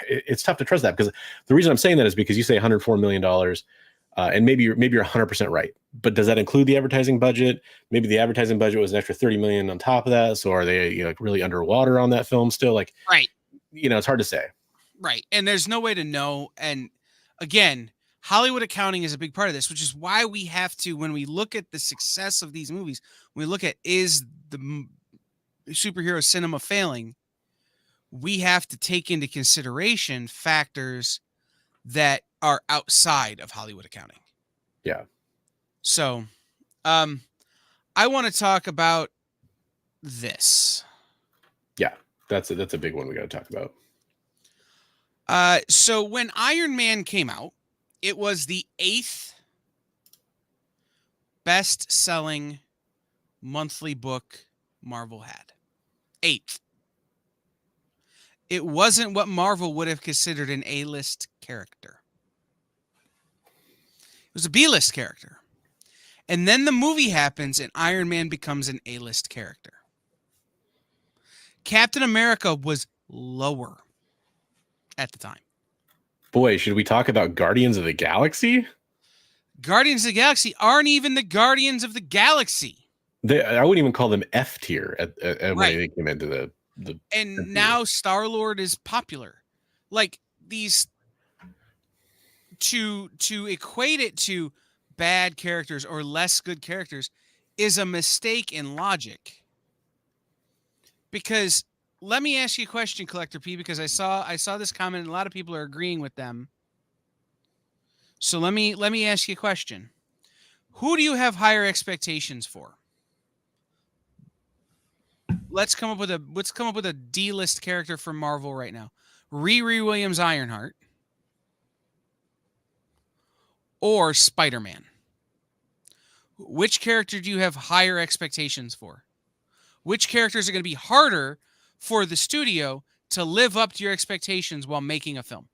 it's tough to trust that. Because the reason I'm saying that is because you say $104 million, and maybe you're 100% right. But does that include the advertising budget? Maybe the advertising budget was an extra $30 million on top of that. So are they really underwater on that film still? Like, right. It's hard to say. Right. And there's no way to know. And again, Hollywood accounting is a big part of this, which is why we have to, when we look at the success of these movies, when we look at is the superhero cinema failing, we have to take into consideration factors that are outside of Hollywood accounting. Yeah. So, I want to talk about this. Yeah, that's a big one we got to talk about. So when Iron Man came out, it was the 8th best-selling monthly book Marvel had. 8th. It wasn't what Marvel would have considered an A-list character. It was a B-list character. And then the movie happens and Iron Man becomes an A-list character. Captain America was lower at the time. Boy, should we talk about Guardians of the Galaxy? Guardians of the Galaxy aren't even the Guardians of the Galaxy. I wouldn't even call them F tier at Right. when they came into the and F-tier. Now Star-Lord is popular. Like these to equate it to bad characters or less good characters is a mistake in logic. Because let me ask you a question, Collector P, because I saw this comment and a lot of people are agreeing with them. So let me ask you a question. Who do you have higher expectations for? let's come up with a D-list character from Marvel right now. Riri Williams Ironheart or Spider-Man. Which character do you have higher expectations for? Which characters are going to be harder for the studio to live up to your expectations while making a film?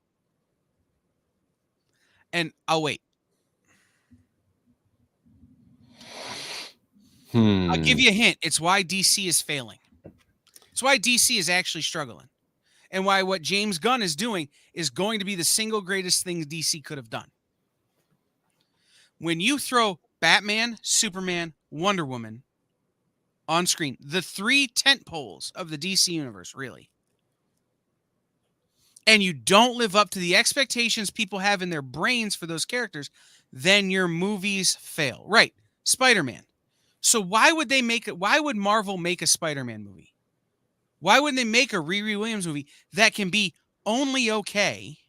And I'll wait. I'll give you a hint. It's why DC is failing. It's why DC is actually struggling. And why what James Gunn is doing is going to be the single greatest thing DC could have done. When you throw Batman, Superman, Wonder Woman on screen, the 3 tent poles of the DC universe, really, and you don't live up to the expectations people have in their brains for those characters, then your movies fail. Right. Spider-Man. So why would Marvel make a Spider-Man movie? Why wouldn't they make a Riri Williams movie that can be only okay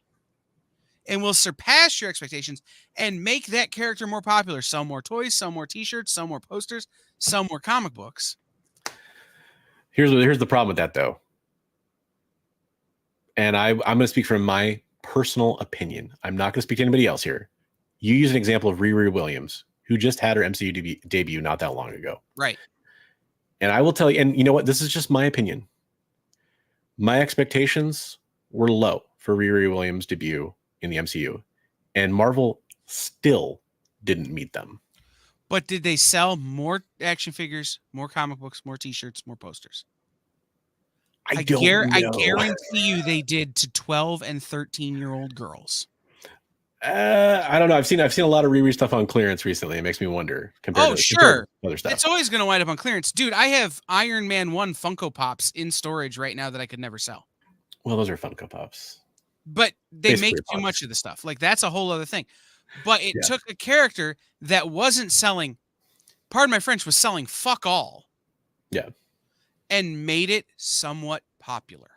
and will surpass your expectations and make that character more popular? Sell more toys, sell more t-shirts, sell more posters, sell more comic books. Here's the problem with that, though. And I'm going to speak from my personal opinion. I'm not going to speak to anybody else here. You use an example of Riri Williams, who just had her MCU debut not that long ago. Right. And I will tell you, and you know what? This is just my opinion. My expectations were low for Riri Williams' debut in the MCU, and Marvel still didn't meet them. But did they sell more action figures, more comic books, more t-shirts, more posters? I guarantee you they did to 12 and 13-year-old girls. I don't know. I've seen a lot of Riri stuff on clearance recently. It makes me wonder. Compared to other stuff. It's always going to wind up on clearance. Dude, I have Iron Man 1 Funko Pops in storage right now that I could never sell. Well, those are Funko Pops. But they make too much of the stuff. Like, that's a whole other thing. But it took a character that wasn't selling, pardon my French, was selling fuck all. Yeah. And made it somewhat popular.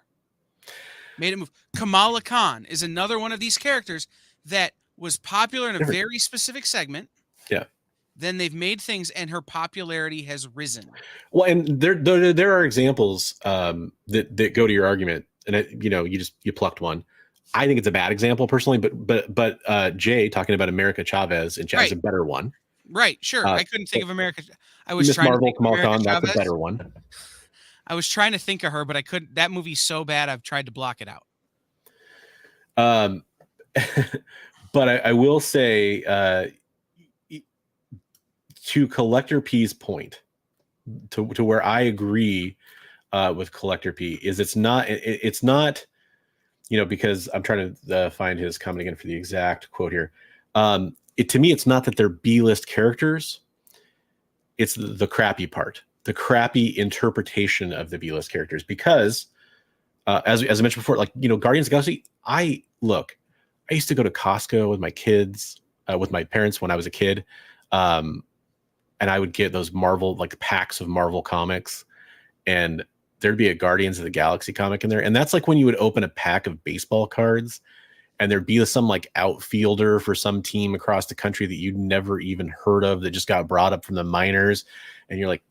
Made it move. Kamala Khan is another one of these characters that was popular in a very specific segment. Yeah. Then they've made things and her popularity has risen. Well, and there are examples that go to your argument, and you plucked one. I think it's a bad example personally, but Jay talking about America Chavez and Chavez is a better one. Right, sure. I couldn't think of America. I was Miss trying Marvel, to think Kamala of America Khan, that's Chavez. a better one. I was trying to think of her, but I couldn't. That movie's so bad, I've tried to block it out. But I will say, to Collector P's point, to where I agree with Collector P, is it's not, because I'm trying to find his comment again for the exact quote here. To me, it's not that they're B-list characters. It's the crappy part, the crappy interpretation of the B-list characters. Because, as I mentioned before, Guardians of the Galaxy, I used to go to Costco with my kids, with my parents when I was a kid. And I would get those Marvel, packs of Marvel comics, and there'd be a Guardians of the Galaxy comic in there. And that's like when you would open a pack of baseball cards and there'd be some outfielder for some team across the country that you'd never even heard of that just got brought up from the minors. And you're like,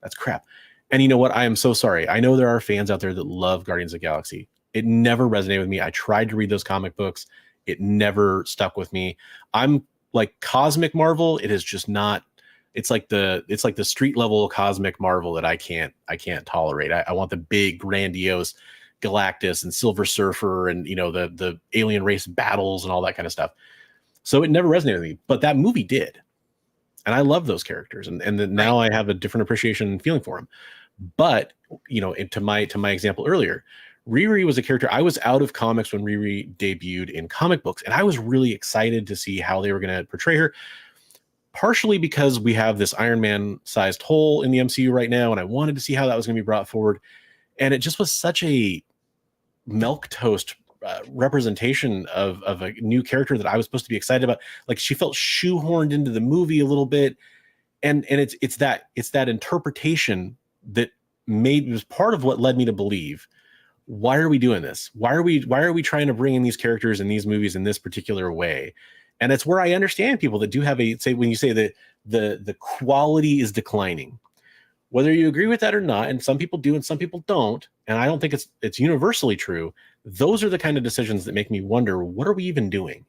that's crap. And you know what? I am so sorry. I know there are fans out there that love Guardians of the Galaxy. It never resonated with me. I tried to read those comic books. It never stuck with me. I'm like Cosmic Marvel. It is just not. It's like the street level Cosmic Marvel that I can't tolerate. I want the big grandiose Galactus and Silver Surfer and the alien race battles and all that kind of stuff. So it never resonated with me. But that movie did, and I love those characters. And then now I have a different appreciation and feeling for them. But to my example earlier, Riri was a character. I was out of comics when Riri debuted in comic books, and I was really excited to see how they were going to portray her, partially because we have this Iron Man sized hole in the MCU right now, and I wanted to see how that was going to be brought forward. And it just was such a milquetoast representation of a new character that I was supposed to be excited about. She felt shoehorned into the movie a little bit, and it's that interpretation that was part of what led me to believe, why are we doing this? Why are we trying to bring in these characters in these movies in this particular way? And it's where I understand people that do have when you say that the quality is declining. whether you agree with that or not, and some people do and some people don't, and I don't think it's universally true, those are the kind of decisions that make me wonder, what are we even doing?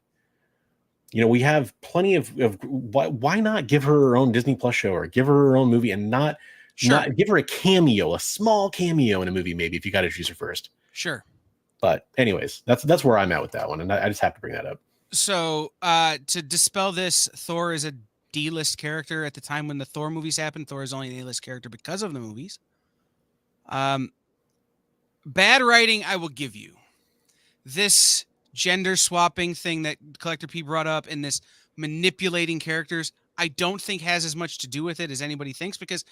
We have plenty of why not give her her own Disney Plus show or give her her own movie and not give her a cameo, a small cameo in a movie, maybe, if you got to choose her first. Sure. But anyways, that's where I'm at with that one, and I just have to bring that up. So to dispel this, Thor is a D-list character. At the time when the Thor movies happened, Thor is only an A-list character because of the movies. Bad writing, I will give you. This gender swapping thing that Collector P brought up and this manipulating characters, I don't think has as much to do with it as anybody thinks, because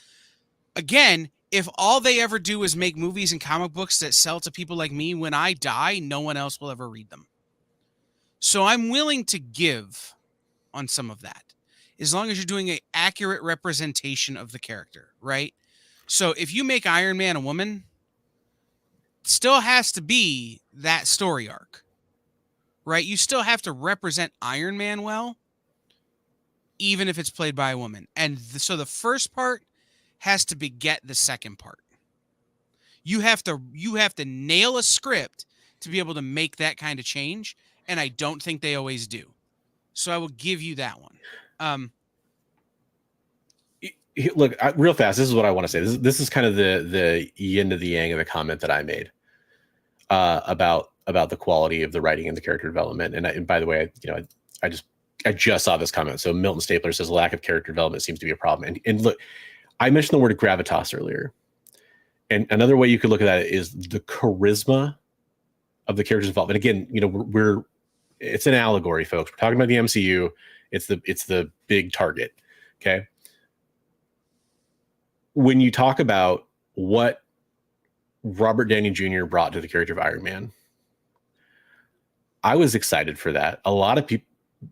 again, if all they ever do is make movies and comic books that sell to people like me, when I die, no one else will ever read them. So I'm willing to give on some of that, as long as you're doing an accurate representation of the character, right? So if you make Iron Man a woman, it still has to be that story arc, right? You still have to represent Iron Man well, even if it's played by a woman. And so the first part has to beget the second part. You have to nail a script to be able to make that kind of change, and I don't think they always do. So I will give you that one. Look, real fast, this is what I want to say. This is kind of the yin to the yang of the comment that I made about the quality of the writing and the character development. And by the way, I just saw this comment. So Milton Stapler says lack of character development seems to be a problem. And look, I mentioned the word gravitas earlier. And another way you could look at that is the charisma of the characters involved. And again, it's an allegory, folks. We're talking about the MCU. It's the big target. Okay. When you talk about what Robert Downey Jr. brought to the character of Iron Man, I was excited for that. A lot of people,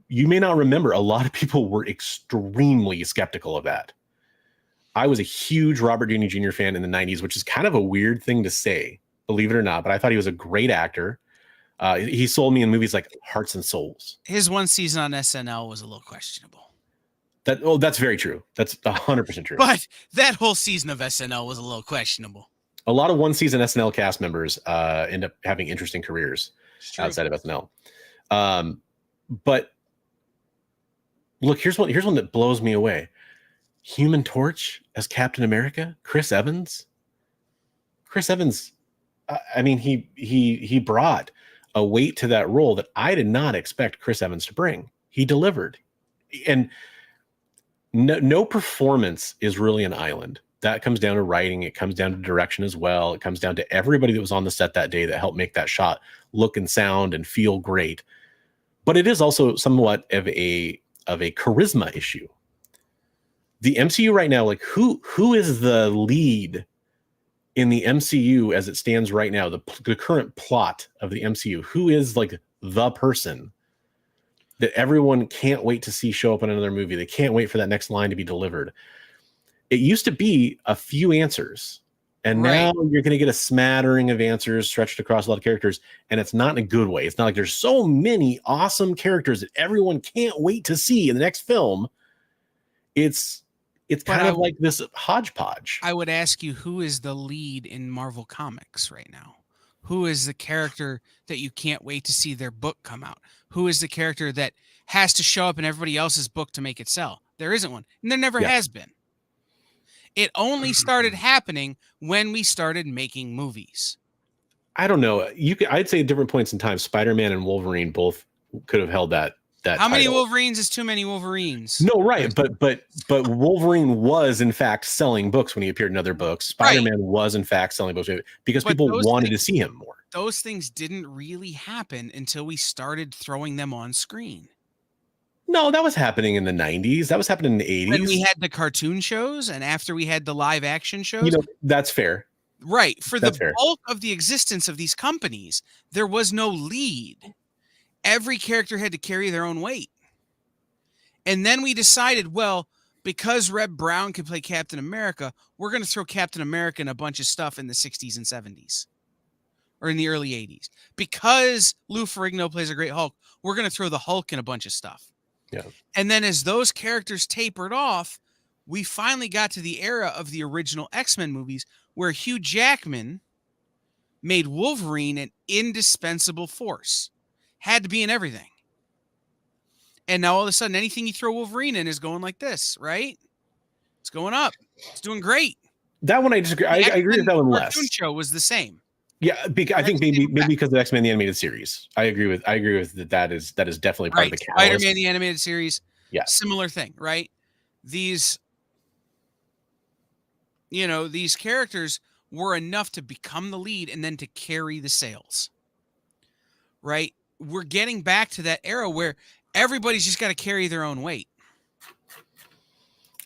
you may not remember, a lot of people were extremely skeptical of that. I was a huge Robert Downey Jr. fan in the 90s, which is kind of a weird thing to say, believe it or not, but I thought he was a great actor. He sold me in movies like Hearts and Souls. His one season on SNL was a little questionable. That's very true. That's 100% true. But that whole season of SNL was a little questionable. A lot of one season SNL cast members end up having interesting careers outside of SNL. But look, here's one that blows me away. Human Torch as Captain America, Chris Evans. I mean, he brought a weight to that role that I did not expect Chris Evans to bring. He delivered, and no performance is really an island. That comes down to writing. It comes down to direction as well. It comes down to everybody that was on the set that day that helped make that shot look and sound and feel great. But it is also somewhat of a charisma issue. The MCU right now, like who is the lead in the MCU as it stands right now, the current plot of the MCU? Who is like the person that everyone can't wait to see show up in another movie? They can't wait for that next line to be delivered. It used to be a few answers, and now you're going to get a smattering of answers stretched across a lot of characters, and it's not in a good way. It's not like there's so many awesome characters that everyone can't wait to see in the next film. It's kind of like this hodgepodge. I would ask you, who is the lead in Marvel Comics right now? Who is the character that you can't wait to see their book come out? Who is the character that has to show up in everybody else's book to make it sell? There isn't one, and there never has been. It only started happening when we started making movies. I don't know. I'd say at different points in time, Spider-Man and Wolverine both could have held that. How many Wolverines is too many Wolverines? No, right. But Wolverine was in fact selling books when he appeared in other books. Spider-Man was in fact selling books because people wanted to see him more. Those things didn't really happen until we started throwing them on screen. No, that was happening in the 90s. That was happening in the 80s. When we had the cartoon shows and after we had the live action shows. That's fair. Right. That's the bulk of the existence of these companies, there was no lead. Every character had to carry their own weight. And then we decided, well, because Reb Brown could play Captain America, we're going to throw Captain America in a bunch of stuff in the 60s and 70s or in the early 80s. Because Lou Ferrigno plays a great Hulk, we're going to throw the Hulk in a bunch of stuff. Yeah. And then as those characters tapered off, we finally got to the era of the original X-Men movies where Hugh Jackman made Wolverine an indispensable force. Had to be in everything. And now all of a sudden, anything you throw Wolverine in is going like this, right? It's going up. It's doing great. That one I disagree. I agree with that one less. The cartoon show was the same. Yeah, I think maybe because of X-Men the animated series. I agree with that. That is definitely part of the catalyst. Spider-Man the animated series. Yeah, similar thing, right? These characters were enough to become the lead and then to carry the sales. Right? We're getting back to that era where everybody's just got to carry their own weight.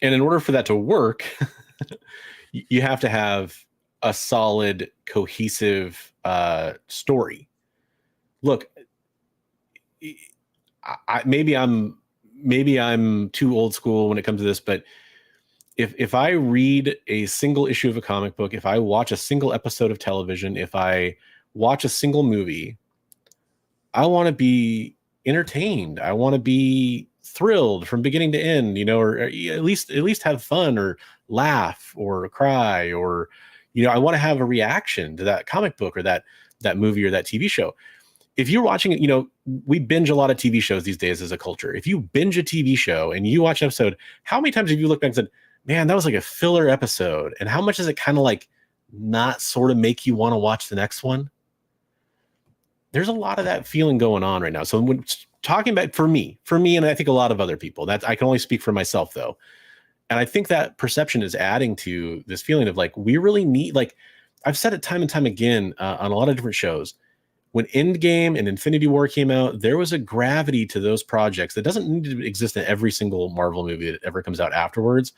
And in order for that to work, you have to have a solid, cohesive story. Look, maybe I'm too old school when it comes to this, but if I read a single issue of a comic book, if I watch a single episode of television, if I watch a single movie, I want to be entertained. I want to be thrilled from beginning to end, or at least have fun or laugh or cry, or I want to have a reaction to that comic book or that movie or that TV show. If you're watching it, we binge a lot of TV shows these days as a culture. If you binge a TV show and you watch an episode, how many times have you looked back and said, man, that was like a filler episode? And how much does it kind of like not sort of make you want to watch the next one? There's a lot of that feeling going on right now. So when talking about for me, and I think a lot of other people, that I can only speak for myself though. And I think that perception is adding to this feeling of like, we really need, like I've said it time and time again on a lot of different shows, when Endgame and Infinity War came out, there was a gravity to those projects that doesn't need to exist in every single Marvel movie that ever comes out afterwards.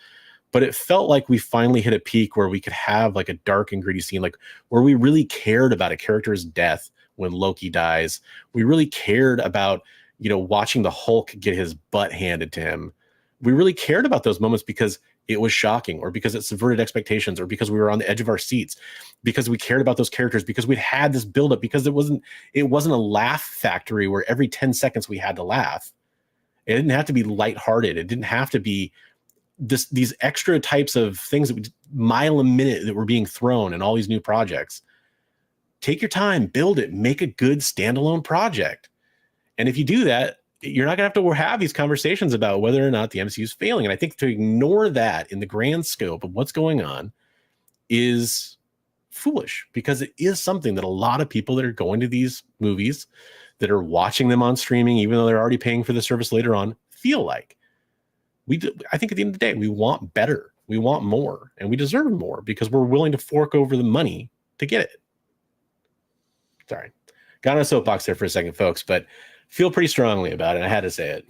But it felt like we finally hit a peak where we could have like a dark and gritty scene, like where we really cared about a character's death when Loki dies. We really cared about, watching the Hulk get his butt handed to him. We really cared about those moments because it was shocking, or because it subverted expectations, or because we were on the edge of our seats, because we cared about those characters, because we'd had this buildup, because it wasn't a laugh factory where every 10 seconds we had to laugh. It didn't have to be lighthearted. It didn't have to be these extra types of things that mile a minute that were being thrown in all these new projects. Take your time, build it, make a good standalone project. And if you do that, you're not going to have these conversations about whether or not the MCU is failing. And I think to ignore that in the grand scope of what's going on is foolish, because it is something that a lot of people that are going to these movies, that are watching them on streaming, even though they're already paying for the service later on, feel like. I think at the end of the day, we want better. We want more, and we deserve more because we're willing to fork over the money to get it. Sorry. Got on a soapbox there for a second, folks, but feel pretty strongly about it. I had to say it.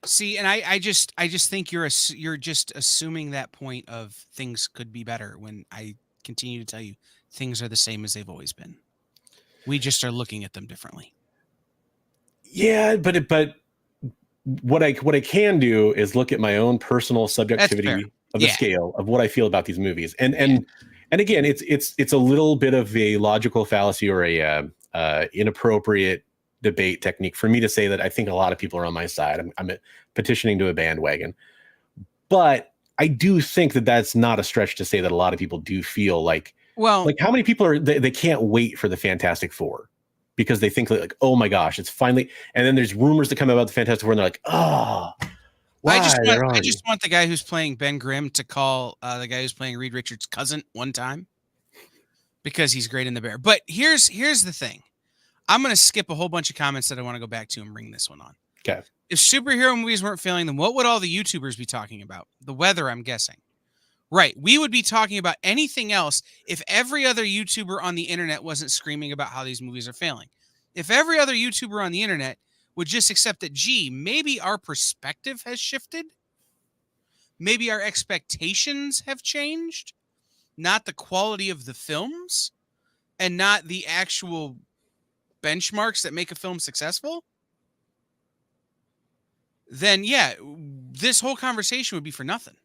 See, and I just think you're just assuming that point of things could be better when I continue to tell you things are the same as they've always been. We just are looking at them differently. Yeah, but what I can do is look at my own personal subjectivity of the scale of what I feel about these movies. And again, it's a little bit of a logical fallacy or a inappropriate debate technique for me to say that I think a lot of people are on my side. I'm petitioning to a bandwagon, but I do think that that's not a stretch to say that a lot of people do feel like, like how many people they can't wait for the Fantastic Four because they think like, oh my gosh, it's finally, and then there's rumors that come about the Fantastic Four and they're like, oh, why? I just want the guy who's playing Ben Grimm to call the guy who's playing Reed Richards' cousin one time because he's great in The Bear. But here's the thing. I'm going to skip a whole bunch of comments that I want to go back to and bring this one on. Okay. If superhero movies weren't failing them, what would all the YouTubers be talking about? The weather, I'm guessing. Right. We would be talking about anything else if every other YouTuber on the internet wasn't screaming about how these movies are failing. If every other YouTuber on the internet would just accept that, gee, maybe our perspective has shifted. Maybe our expectations have changed. Not the quality of the films and not the actual benchmarks that make a film successful, then yeah, this whole conversation would be for nothing.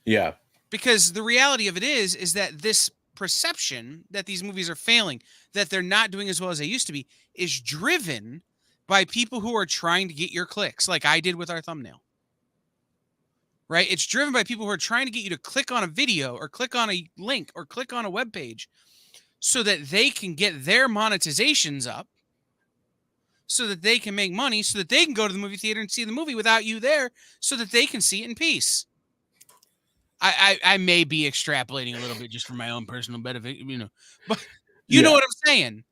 Yeah. Because the reality of it is that this perception that these movies are failing, that they're not doing as well as they used to be, is driven by people who are trying to get your clicks, like I did with our thumbnail. right? It's driven by people who are trying to get you to click on a video or click on a link or click on a web page so that they can get their monetizations up, so that they can make money, so that they can go to the movie theater and see the movie without you there, so that they can see it in peace. I may be extrapolating a little bit just for my own personal benefit, but you know what I'm saying.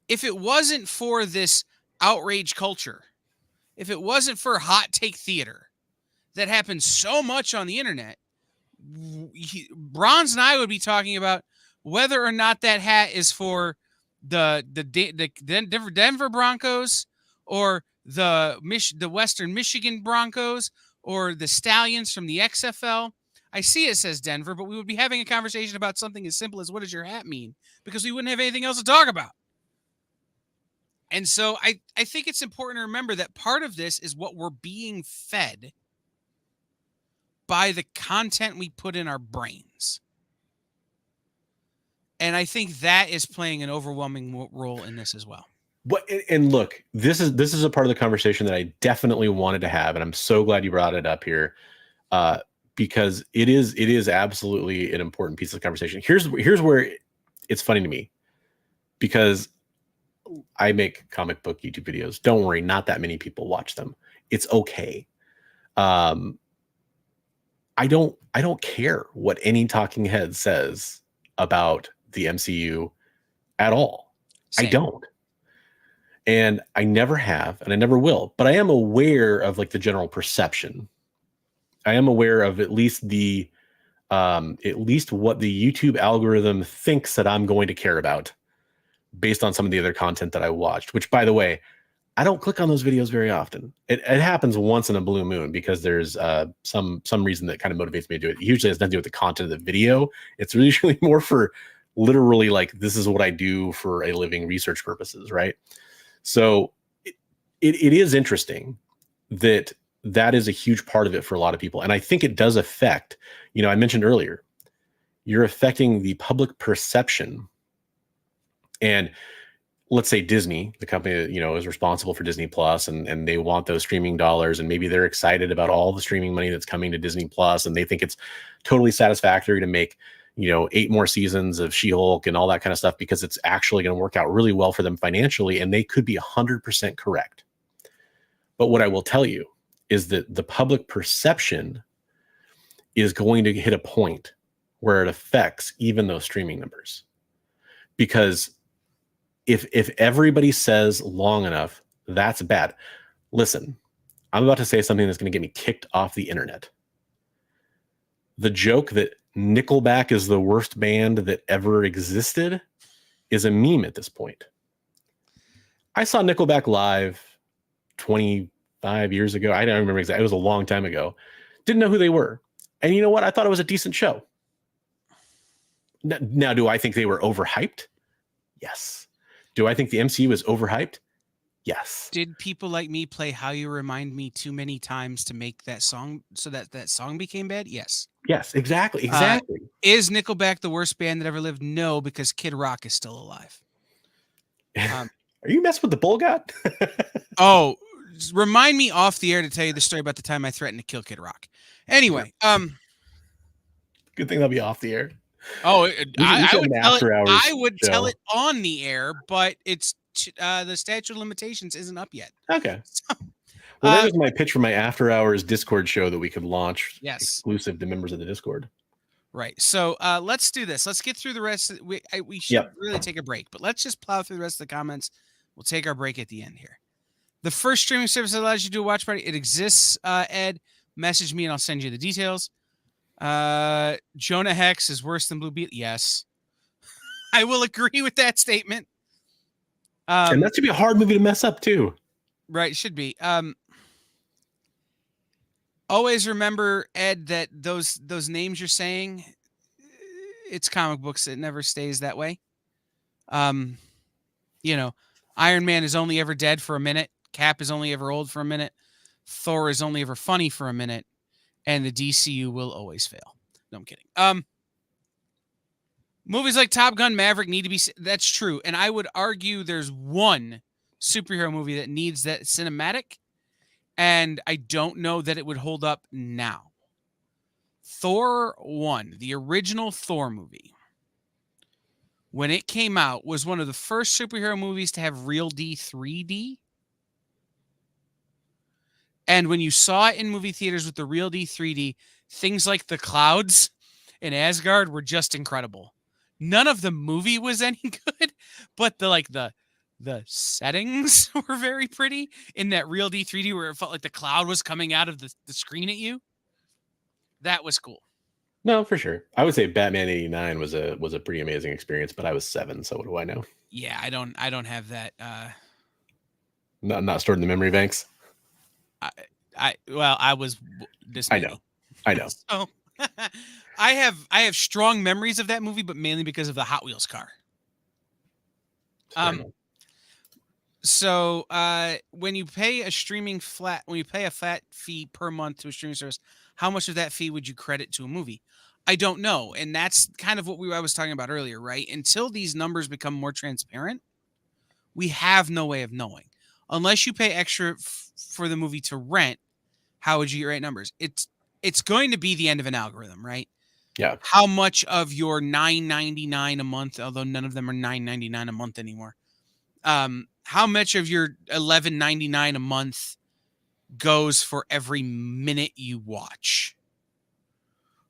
If it wasn't for this outrage culture, if it wasn't for hot take theater that happens so much on the internet, Bronze and I would be talking about whether or not that hat is for the Denver Broncos or the Western Michigan Broncos or the Stallions from the XFL. I see it says Denver, but we would be having a conversation about something as simple as what does your hat mean? Because we wouldn't have anything else to talk about. And so I think it's important to remember that part of this is what we're being fed by the content we put in our brains. And I think that is playing an overwhelming role in this as well. But and look, this is a part of the conversation that I definitely wanted to have, and I'm so glad you brought it up here, because it is absolutely an important piece of the conversation. Here's where it's funny to me, because I make comic book YouTube videos. Don't worry, not that many people watch them. It's okay. I don't care what any talking head says about the MCU at all. Same. I don't. And I never have, and I never will, but I am aware of like the general perception. I am aware of at least what the YouTube algorithm thinks that I'm going to care about based on some of the other content that I watched, which, by the way, I don't click on those videos very often. It happens once in a blue moon because there's some reason that kind of motivates me to do it. It usually has nothing to do with the content of the video. It's usually more for literally like, this is what I do for a living, research purposes, right? So it is interesting that is a huge part of it for a lot of people. And I think it does affect, I mentioned earlier, you're affecting the public perception. And let's say Disney, the company that, is responsible for Disney Plus, and they want those streaming dollars, and maybe they're excited about all the streaming money that's coming to Disney Plus, and they think it's totally satisfactory to make, 8 more seasons of She-Hulk and all that kind of stuff, because it's actually going to work out really well for them financially. And they could be 100% correct. But what I will tell you is that the public perception is going to hit a point where it affects even those streaming numbers. Because if everybody says long enough, that's bad. Listen, I'm about to say something that's going to get me kicked off the internet. The joke that Nickelback is the worst band that ever existed is a meme at this point. I saw Nickelback live 25 years ago. I don't remember exactly. It was a long time ago. Didn't know who they were. And you know what? I thought it was a decent show. Now, do I think they were overhyped? Yes. Do I think the MCU is overhyped? Yes. Did people like me play How You Remind Me too many times to make that song so that song became bad? Yes. Yes, exactly. Is Nickelback the worst band that ever lived? No, because Kid Rock is still alive. Are you messing with the bull god? Oh, remind me off the air to tell you the story about the time I threatened to kill Kid Rock. Anyway, good thing that'll be off the air. Oh, I would show. tell it on the air, but it's the statute of limitations isn't up yet. Okay. Well, that was my pitch for my after hours Discord show that we could launch exclusive to members of the Discord. Right. So let's do this. Let's get through the rest. We should really take a break, but let's just plow through the rest of the comments. We'll take our break at the end here. The first streaming service that allows you to do a watch party, it exists, Ed. Message me and I'll send you the details. Jonah Hex is worse than Blue Beetle. Yes. I will agree with that statement. And that should be a hard movie to mess up too. Right. It should be. Always remember, Ed, that those names you're saying, it's comic books. It never stays that way. Iron Man is only ever dead for a minute. Cap is only ever old for a minute. Thor is only ever funny for a minute. And the DCU will always fail. No, I'm kidding. Movies like Top Gun Maverick need to be... That's true. And I would argue there's one superhero movie that needs that cinematic. And I don't know that it would hold up now. Thor 1, the original Thor movie, when it came out, was one of the first superhero movies to have real D 3D. And when you saw it in movie theaters with the real D 3D, things like the clouds in Asgard were just incredible. None of the movie was any good, but the settings were very pretty in that real D 3D where it felt like the cloud was coming out of the screen at you. That was cool. No, for sure. I would say Batman 89 was a pretty amazing experience, but I was 7, so what do I know? Yeah, I don't have that. Not stored in the memory banks. I was this many. I know. So I have strong memories of that movie, but mainly because of the Hot Wheels car. So when you pay a flat fee per month to a streaming service, how much of that fee would you credit to a movie? I don't know. And that's kind of what I was talking about earlier, right? Until these numbers become more transparent, we have no way of knowing. Unless you pay extra for the movie to rent, how would you get right numbers? It's going to be the end of an algorithm, right? Yeah. How much of your $9.99 a month, although none of them are $9.99 a month anymore, how much of your $11.99 a month goes for every minute you watch?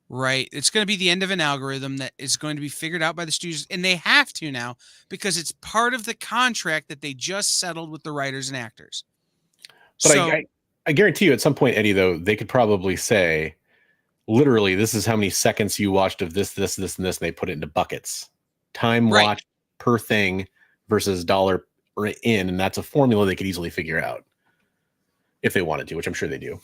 Right? It's going to be the end of an algorithm that is going to be figured out by the studios, and they have to now because it's part of the contract that they just settled with the writers and actors. But so, I guarantee you at some point, Eddie, though, they could probably say, literally, this is how many seconds you watched of this, and this, and they put it into buckets. Time watched per thing versus dollar in, and that's a formula they could easily figure out if they wanted to, which I'm sure they do.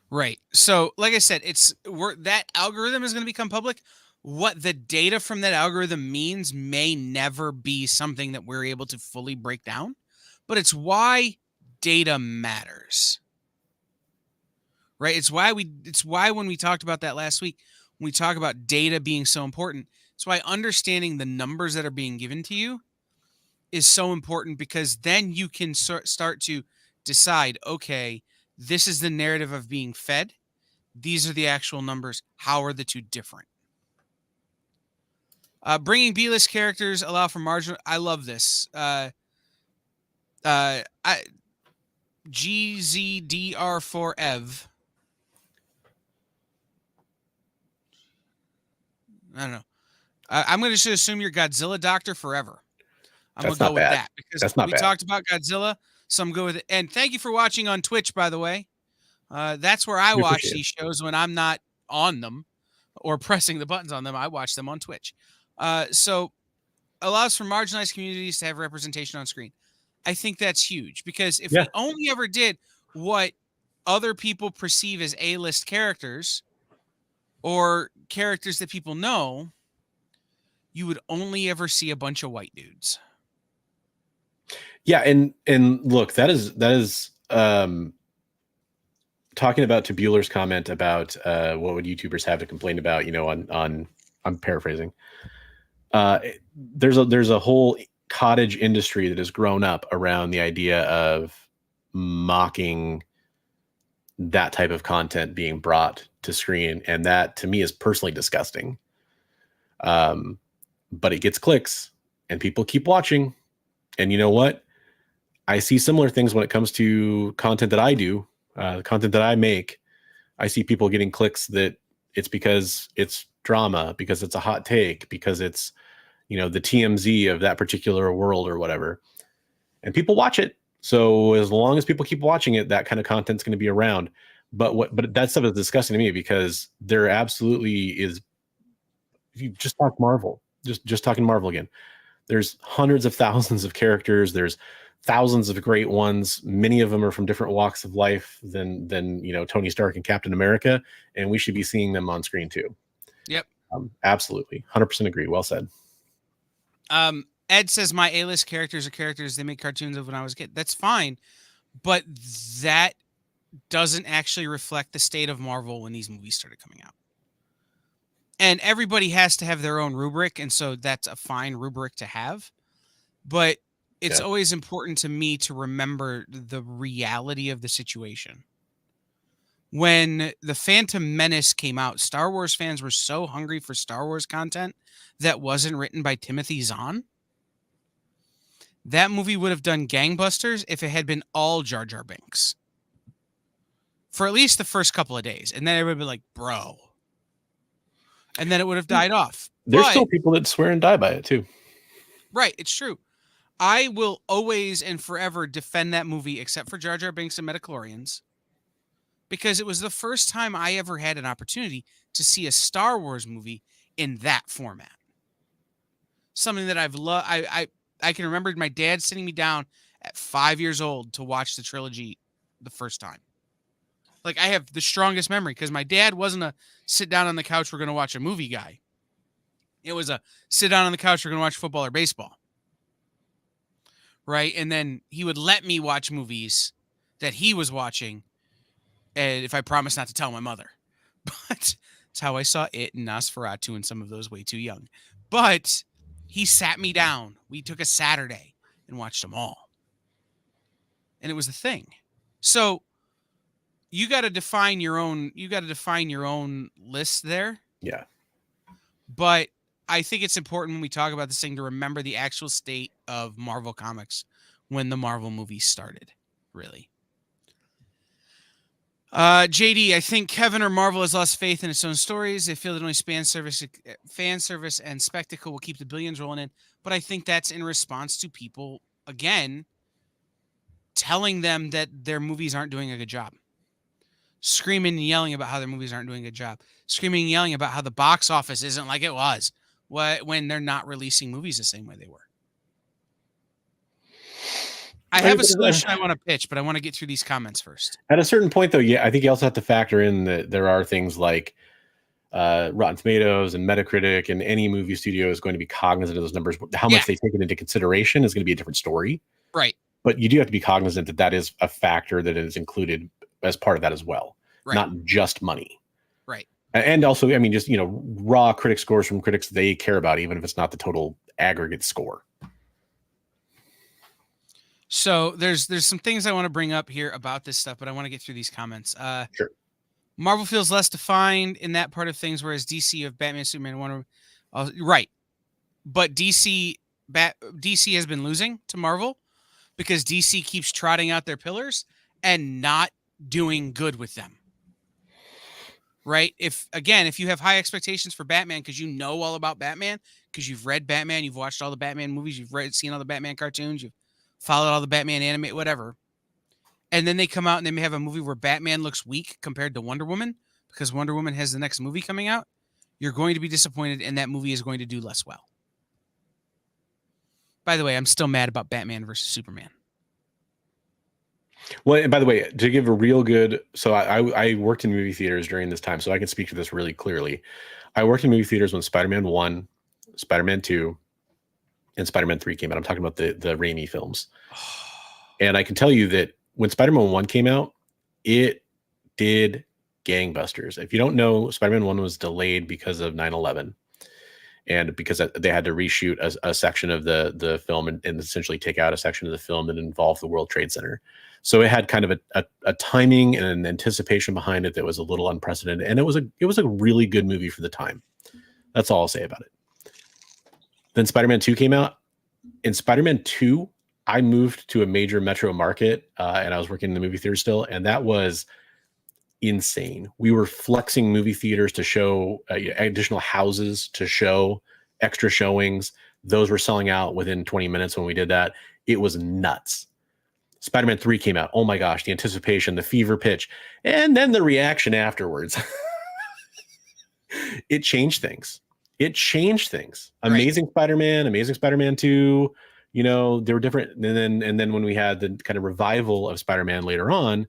Right. So, like I said, that algorithm is going to become public. What the data from that algorithm means may never be something that we're able to fully break down, but it's why data matters. Right? It's why when we talked about that last week, when we talk about data being so important, it's why understanding the numbers that are being given to you is so important, because then you can start to decide, okay, this is the narrative of being fed. These are the actual numbers. How are the two different? Bringing B-list characters allow for marginal. I love this. GZDR4EV. I don't know. I'm going to assume you're Godzilla Doctor forever. I'm going to go with that because we talked about Godzilla, so I'm going with it. And thank you for watching on Twitch, by the way. That's where I watch these shows when I'm not on them or pressing the buttons on them. I watch them on Twitch. So allows for marginalized communities to have representation on screen. I think that's huge because if we only ever did what other people perceive as A-list characters or characters that people know, you would only ever see a bunch of white dudes. Yeah, and look, that is talking about to Bueller's comment about what would YouTubers have to complain about, on I'm paraphrasing. There's a whole cottage industry that has grown up around the idea of mocking that type of content being brought to screen, and that to me is personally disgusting. But it gets clicks and people keep watching. And you know what? I see similar things when it comes to content that I do, content that I make. I see people getting clicks that it's because it's drama, because it's a hot take, because it's, the TMZ of that particular world or whatever. And people watch it. So as long as people keep watching it, that kind of content's going to be around. But that stuff is disgusting to me because there absolutely is. If you just talk Marvel, just talking Marvel again, there's hundreds of thousands of characters. There's thousands of great ones. Many of them are from different walks of life than Tony Stark and Captain America, and we should be seeing them on screen too. Yep. Absolutely. 100% agree. Well said. Ed says my A-list characters are characters they made cartoons of when I was a kid. That's fine, but that doesn't actually reflect the state of Marvel when these movies started coming out. And everybody has to have their own rubric, and so that's a fine rubric to have. But it's always important to me to remember the reality of the situation. when the Phantom Menace came out, Star Wars fans were so hungry for Star Wars content that wasn't written by Timothy Zahn. That movie would have done gangbusters if it had been all Jar Jar Binks. For at least the first couple of days. And then everybody would be like, bro. And then it would have died off. There's still people that swear and die by it too. Right, it's true. I will always and forever defend that movie except for Jar Jar Binks and Metachlorians. Because it was the first time I ever had an opportunity to see a Star Wars movie in that format. Something that I've loved. I can remember my dad sitting me down at 5 years old to watch the trilogy the first time. Like, I have the strongest memory because my dad wasn't a sit down on the couch, we're going to watch a movie guy. It was a sit down on the couch, we're going to watch football or baseball. Right? And then he would let me watch movies that he was watching. And if I promised not to tell my mother. But it's how I saw It and Nosferatu and some of those way too young. But he sat me down. We took a Saturday and watched them all. And it was the thing. So you got to define your own list there. Yeah. But I think it's important when we talk about this thing to remember the actual state of Marvel Comics when the Marvel movies started, really. JD, I think Kevin or Marvel has lost faith in its own stories. They feel that only fan service and spectacle will keep the billions rolling in. But I think that's in response to people, again, telling them that their movies aren't doing a good job. Screaming and yelling about how their movies aren't doing a good job. Screaming and yelling about how the box office isn't like it was when they're not releasing movies the same way they were. I have a solution I want to pitch, but I want to get through these comments first. At a certain point, though, yeah, I think you also have to factor in that there are things like Rotten Tomatoes and Metacritic, and any movie studio is going to be cognizant of those numbers. How much they take it into consideration is going to be a different story. Right. But you do have to be cognizant that that is a factor that is included as part of that as well. Right. Not just money. Right. And also, I mean, just, raw critic scores from critics they care about, even if it's not the total aggregate score. So there's some things I want to bring up here about this stuff, but I want to get through these comments. Sure. Marvel feels less defined in that part of things, whereas DC of Batman, Superman, Wonder Woman, right. But DC has been losing to Marvel because DC keeps trotting out their pillars and not doing good with them. Right? If you have high expectations for Batman because you know all about Batman, because you've read Batman, you've watched all the Batman movies, seen all the Batman cartoons, you've followed all the Batman anime, whatever. And then they come out and they may have a movie where Batman looks weak compared to Wonder Woman because Wonder Woman has the next movie coming out. You're going to be disappointed and that movie is going to do less well. By the way, I'm still mad about Batman versus Superman. Well, and by the way, to give a real good, so I worked in movie theaters during this time, so I can speak to this really clearly. I worked in movie theaters when Spider-Man 1, Spider-Man 2, and Spider-Man 3 came out. I'm talking about the Raimi films. And I can tell you that when Spider-Man 1 came out, it did gangbusters. If you don't know, Spider-Man 1 was delayed because of 9/11. And because they had to reshoot a section of the film and essentially take out a section of the film that involved the World Trade Center. So it had kind of a timing and an anticipation behind it that was a little unprecedented. And it was a really good movie for the time. That's all I'll say about it. Then Spider-Man 2 came out. In Spider-Man 2, I moved to a major metro market and I was working in the movie theater still. And that was insane. We were flexing movie theaters to show additional houses to show extra showings. Those were selling out within 20 minutes when we did that. It was nuts. Spider-Man 3 came out. Oh my gosh, the anticipation, the fever pitch, and then the reaction afterwards. It changed things. Right. Amazing Spider-Man, Amazing Spider-Man 2, they were different. And then when we had the kind of revival of Spider-Man later on,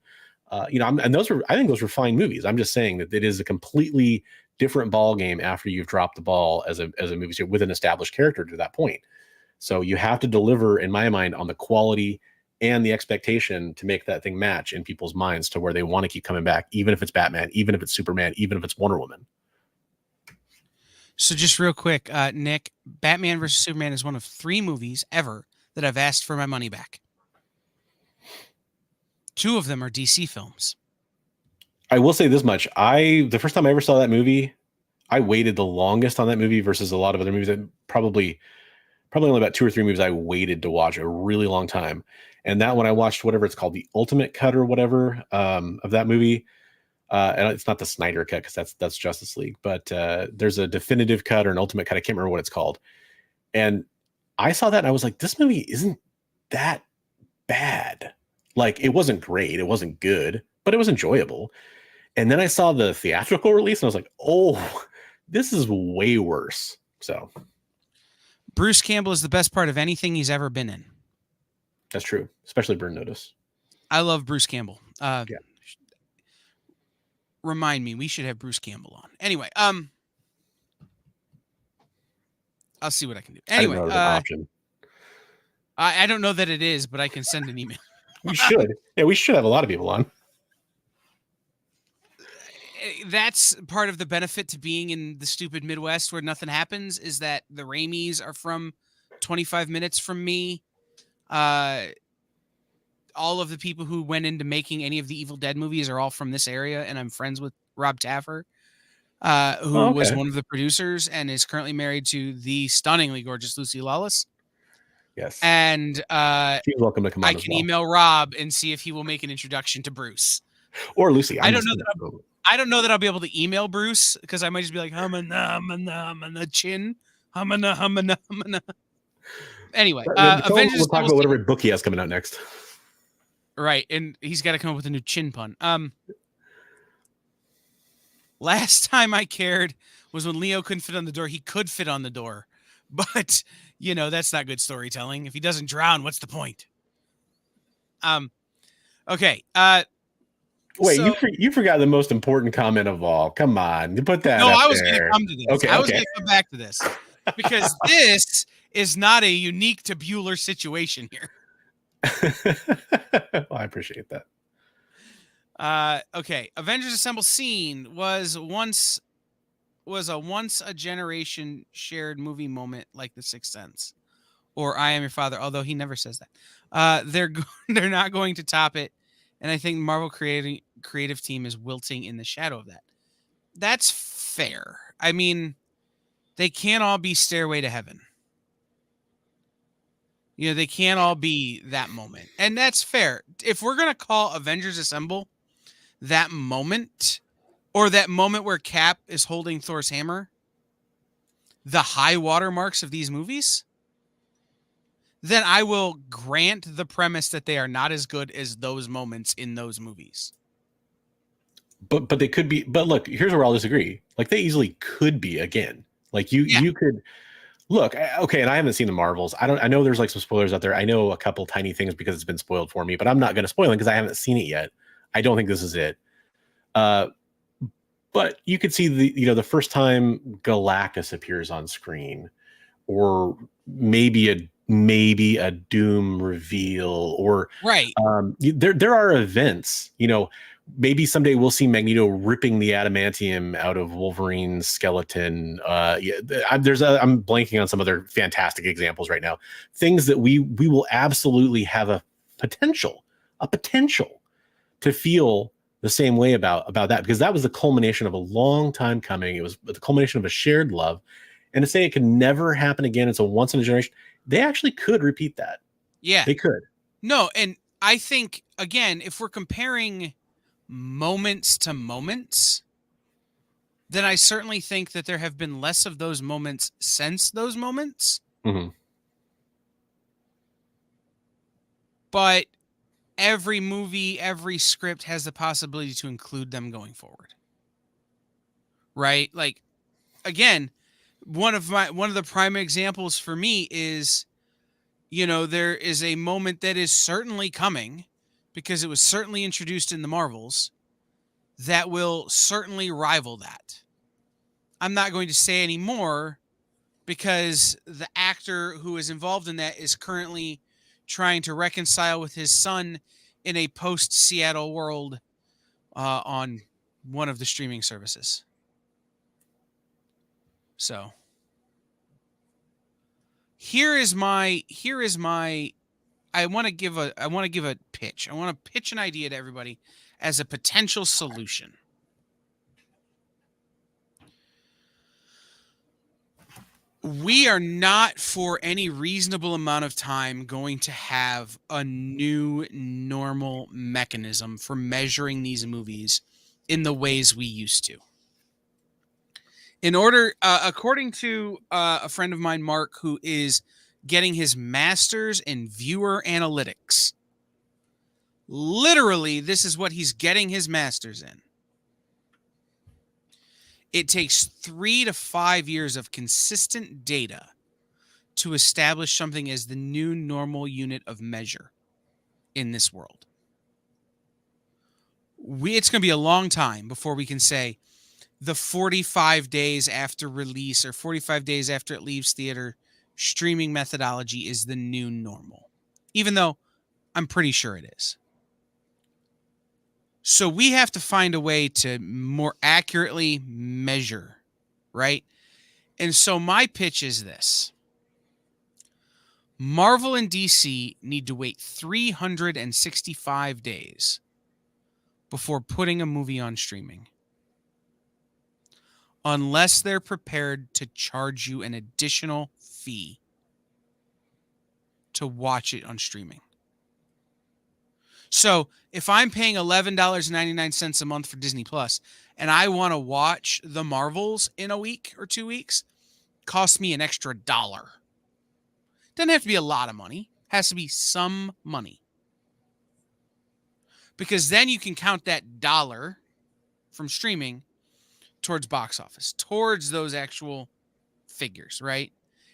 I think those were fine movies. I'm just saying that it is a completely different ball game after you've dropped the ball as a movie star with an established character to that point. So you have to deliver, in my mind, on the quality and the expectation to make that thing match in people's minds to where they want to keep coming back, even if it's Batman, even if it's Superman, even if it's Wonder Woman. So just real quick, Nick, Batman versus Superman is one of 3 movies ever that I've asked for my money back. 2 of them are DC films. I will say this much. The first time I ever saw that movie, I waited the longest on that movie versus a lot of other movies. That probably only about 2 or 3 movies I waited to watch a really long time. And that one I watched whatever it's called, the ultimate cut or whatever of that movie. And it's not the Snyder cut because that's Justice League, but there's a definitive cut or an ultimate cut. I can't remember what it's called. And I saw that and I was like, this movie isn't that bad. Like, it wasn't great, it wasn't good, but it was enjoyable. And then I saw the theatrical release and I was like, oh, this is way worse. So Bruce Campbell is the best part of anything he's ever been in. that's true, especially Burn Notice. I love Bruce Campbell. Yeah. Remind me, we should have Bruce Campbell on. Anyway, I'll see what I can do. Anyway, I didn't know it was an option. I don't know that it is, but I can send an email. We should. Yeah, we should have a lot of people on. That's part of the benefit to being in the stupid Midwest where nothing happens, is that the Raimis are from 25 minutes from me. All of the people who went into making any of the Evil Dead movies are all from this area, and I'm friends with Rob Taffer, who was one of the producers and is currently married to the stunningly gorgeous Lucy Lawless. Yes. And she's welcome to come on. I can email Rob and see if he will make an introduction to Bruce. Or Lucy. I don't know that I'll be able to email Bruce because I might just be like, humana chin. Humana. Anyway, we'll Avengers. talk about whatever book he has coming out next. Right, and he's got to come up with a new chin pun. Last time I cared was when Leo couldn't fit on the door. He could fit on the door, but that's not good storytelling. If he doesn't drown, what's the point? Okay. Wait, so, you forgot the most important comment of all. Come on, you put that. No, I was going to come to this. Okay, I was going to come back to this because this is not a unique to Bueller situation here. Well, I appreciate that. Okay. Avengers Assemble scene was once a generation shared movie moment like The Sixth Sense or I Am Your Father, although he never says that. They're not going to top it, and I think Marvel creative team is wilting in the shadow of that. That's fair. I mean, they can't all be Stairway to Heaven. They can't all be that moment. And that's fair. If we're going to call Avengers Assemble that moment, or that moment where Cap is holding Thor's hammer, the high watermarks of these movies, then I will grant the premise that they are not as good as those moments in those movies. But they could be. But look, here's where I'll disagree. Like, they easily could be again. Like you could. Look, okay, and I haven't seen the Marvels. I know there's like some spoilers out there. I know a couple tiny things because it's been spoiled for me, but I'm not going to spoil it because I haven't seen it yet. I don't think this is it. But you could see the first time Galactus appears on screen, or maybe a Doom reveal, or right. There are events, maybe someday we'll see Magneto ripping the adamantium out of Wolverine's skeleton. I'm blanking on some other fantastic examples right now. Things that we will absolutely have a potential to feel the same way about that, because that was the culmination of a long time coming. It was the culmination of a shared love, and to say it can never happen again, it's a once in a generation. They actually could repeat that. Yeah, they could. No, and I think, again, if we're comparing moments to moments, then I certainly think that there have been less of those moments since those moments. Mm-hmm. But every movie, every script has the possibility to include them going forward. Right? Like, again, one of the primary examples for me is, there is a moment that is certainly coming, because it was certainly introduced in the Marvels, that will certainly rival that. I'm not going to say any more because the actor who is involved in that is currently trying to reconcile with his son in a post-Seattle world on one of the streaming services. So here is my I want to give a pitch. I want to pitch an idea to everybody as a potential solution. We are not, for any reasonable amount of time, going to have a new normal mechanism for measuring these movies in the ways we used to. In order, according to a friend of mine, Mark, who is getting his master's in viewer analytics, literally, this is what he's getting his master's in. It takes 3 to 5 years of consistent data to establish something as the new normal unit of measure in this world. It's going to be a long time before we can say the 45 days after release or 45 days after it leaves theater streaming methodology is the new normal, even though I'm pretty sure it is. So we have to find a way to more accurately measure, right? And so my pitch is this. Marvel and DC need to wait 365 days before putting a movie on streaming, unless they're prepared to charge you an additional fee to watch it on streaming. So if I'm paying $11.99 a month for Disney Plus and I want to watch the Marvels in a week or 2 weeks, cost me an extra $1. Doesn't have to be a lot of money. Has to be some money. Because then you can count that $1 from streaming towards box office, towards those actual figures, right?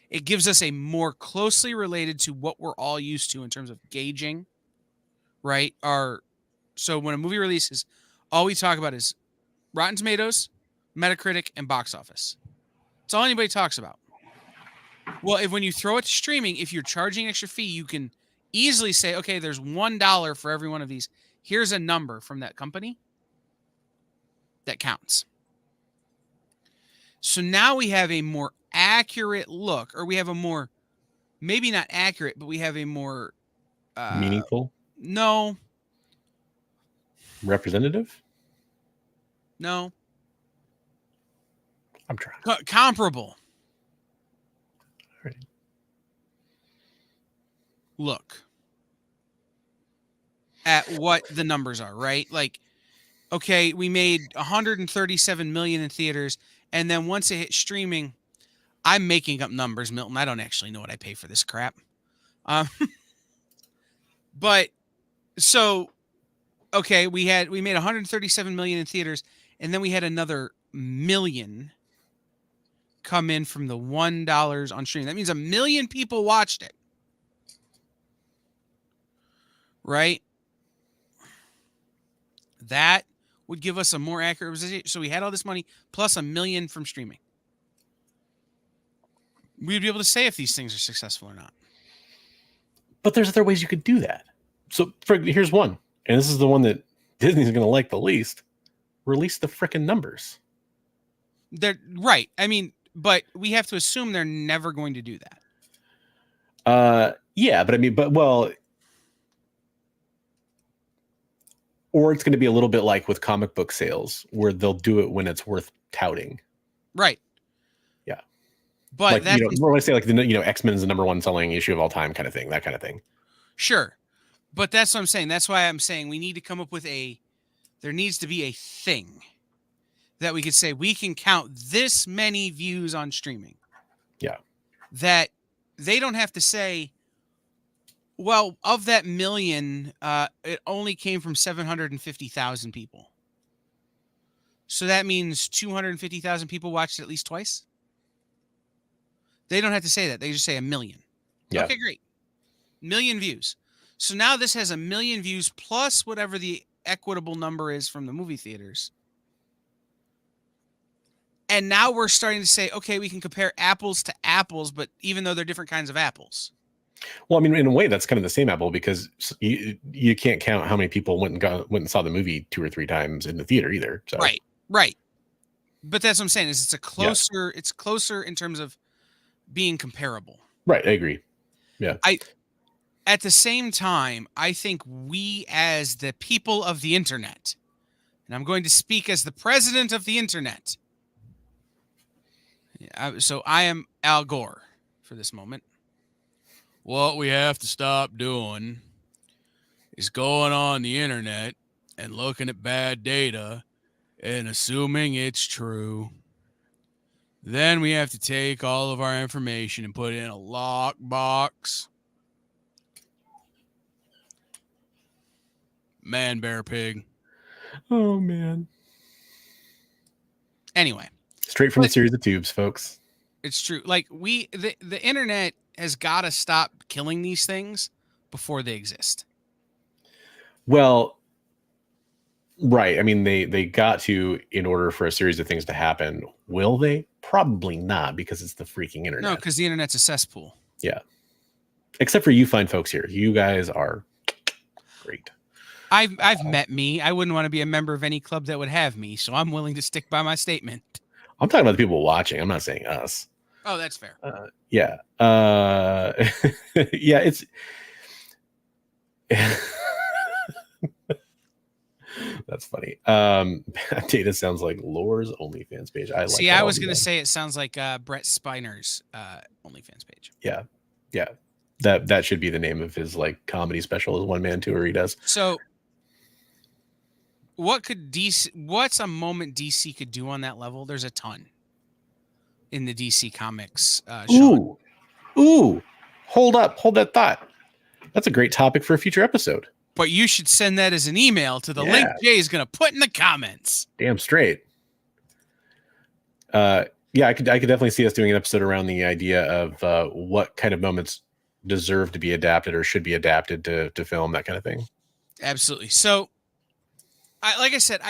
It gives us a more closely related to what we're all used to in terms of gauging, right? So when a movie releases, all we talk about is Rotten Tomatoes, Metacritic, and box office. That's all anybody talks about. Well, when you throw it to streaming, if you're charging an extra fee, you can easily say, okay, there's $1 for every one of these. Here's a number from that company that counts. So now we have a more accurate look, or we have a more, maybe not accurate, but we have a more meaningful? No. Representative? No. I'm trying. Comparable. Right. Look at what the numbers are, right? Like, okay, we made 137 million in theaters, and then once it hit streaming, I'm making up numbers, Milton. I don't actually know what I pay for this crap. But so, okay, we made 137 million in theaters, and then we had another million come in from the $1 on stream. That means 1 million people watched it. Right? That would give us a more accurate representation. So we had all this money plus 1 million from streaming. We'd be able to say if these things are successful or not. But there's other ways you could do that. So here's one, and this is the one that Disney's going to like the least. Release the frickin' numbers. They're right. I mean, but we have to assume they're never going to do that. Yeah, but I mean, or it's going to be a little bit like with comic book sales, where they'll do it when it's worth touting. Right. Yeah. But like, when I say like X-Men is the number 1 selling issue of all time, kind of thing, that kind of thing. Sure. But that's what I'm saying. That's why I'm saying we need to come up with there needs to be a thing that we could say we can count this many views on streaming. Yeah. That they don't have to say, well, of that million, it only came from 750,000 people. So that means 250,000 people watched it at least twice. They don't have to say that. They just say 1 million. Yeah. Okay, great. 1 million views. So now this has 1 million views plus whatever the equitable number is from the movie theaters. And now we're starting to say, okay, we can compare apples to apples, but even though they're different kinds of apples. Well, I mean, in a way, that's kind of the same apple, because you can't count how many people went and saw the movie 2 or 3 times in the theater either. So. Right. But that's what I'm saying is it's closer in terms of being comparable. Right. I agree. Yeah. At the same time, I think we as the people of the internet, and I'm going to speak as the president of the internet. So I am Al Gore for this moment. What we have to stop doing is going on the internet and looking at bad data and assuming it's true. Then we have to take all of our information and put it in a lockbox. Man, bear, pig. Oh man. Anyway, Straight from a series of tubes, folks. it's true. Like the internet has got to stop killing these things before they exist. Well, right. I mean, they got to in order for a series of things to happen. Will they? Probably not, because it's the freaking internet. No, because the internet's a cesspool. Yeah. Except for you fine folks here. You guys are great. I've met me. I wouldn't want to be a member of any club that would have me, so I'm willing to stick by my statement. I'm talking about the people watching. I'm not saying us. Oh, that's fair. Yeah. Yeah, it's that's funny. Data sounds like Lore's OnlyFans page. See, I was gonna say it sounds like Brett Spiner's OnlyFans page. Yeah. Yeah. That should be the name of his like comedy special, his one man tour he does. So what's a moment DC could do on that level? There's a ton in the DC Comics. Ooh, hold that thought. That's a great topic for a future episode. But you should send that as an email to the link Jay is going to put in the comments. Damn straight. Yeah, I could definitely see us doing an episode around the idea of what kind of moments deserve to be adapted or should be adapted to film, that kind of thing. Absolutely. So, like I said,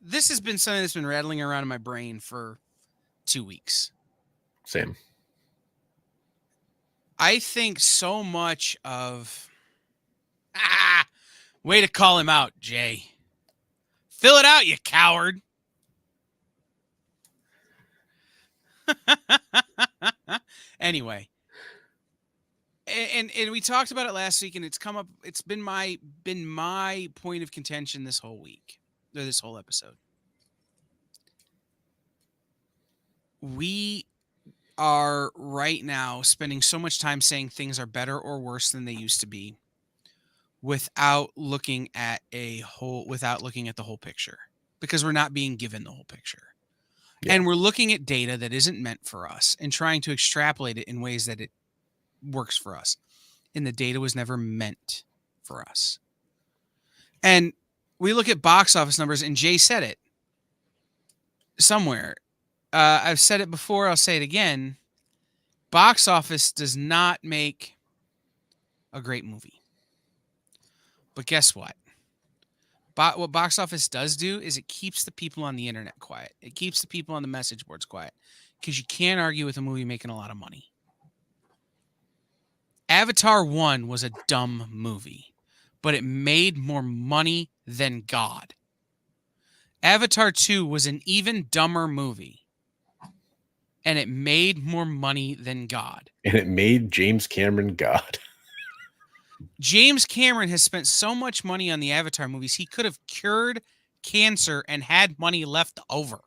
this has been something that's been rattling around in my brain for 2 weeks. Same. I think so much of way to call him out, Jay. Fill it out, you coward. Anyway. And we talked about it last week, and it's come up. It's been my point of contention this whole week, or this whole episode. We are right now spending so much time saying things are better or worse than they used to be, without looking at the whole picture, because we're not being given the whole picture, and we're looking at data that isn't meant for us and trying to extrapolate it in ways that it works for us, and the data was never meant for us. And we look at box office numbers, and Jay said it somewhere. I've said it before, I'll say it again. Box office does not make a great movie. But guess what? What box office does do is it keeps the people on the internet quiet. It keeps the people on the message boards quiet, because you can't argue with a movie making a lot of money. Avatar 1 was a dumb movie, but it made more money than God. Avatar 2 was an even dumber movie, and it made more money than God. And it made James Cameron God. James Cameron has spent so much money on the Avatar movies, he could have cured cancer and had money left over.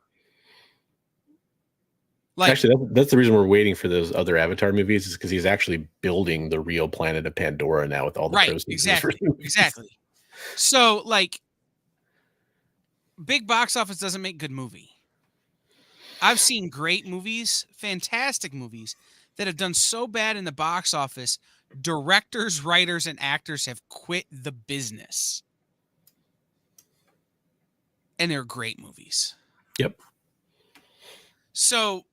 Actually, that's the reason we're waiting for those other Avatar movies, is because he's actually building the real planet of Pandora now with all the proceeds. Exactly. So, big box office doesn't make good movie. I've seen great movies, fantastic movies, that have done so bad in the box office, directors, writers, and actors have quit the business. And they're great movies. Yep. So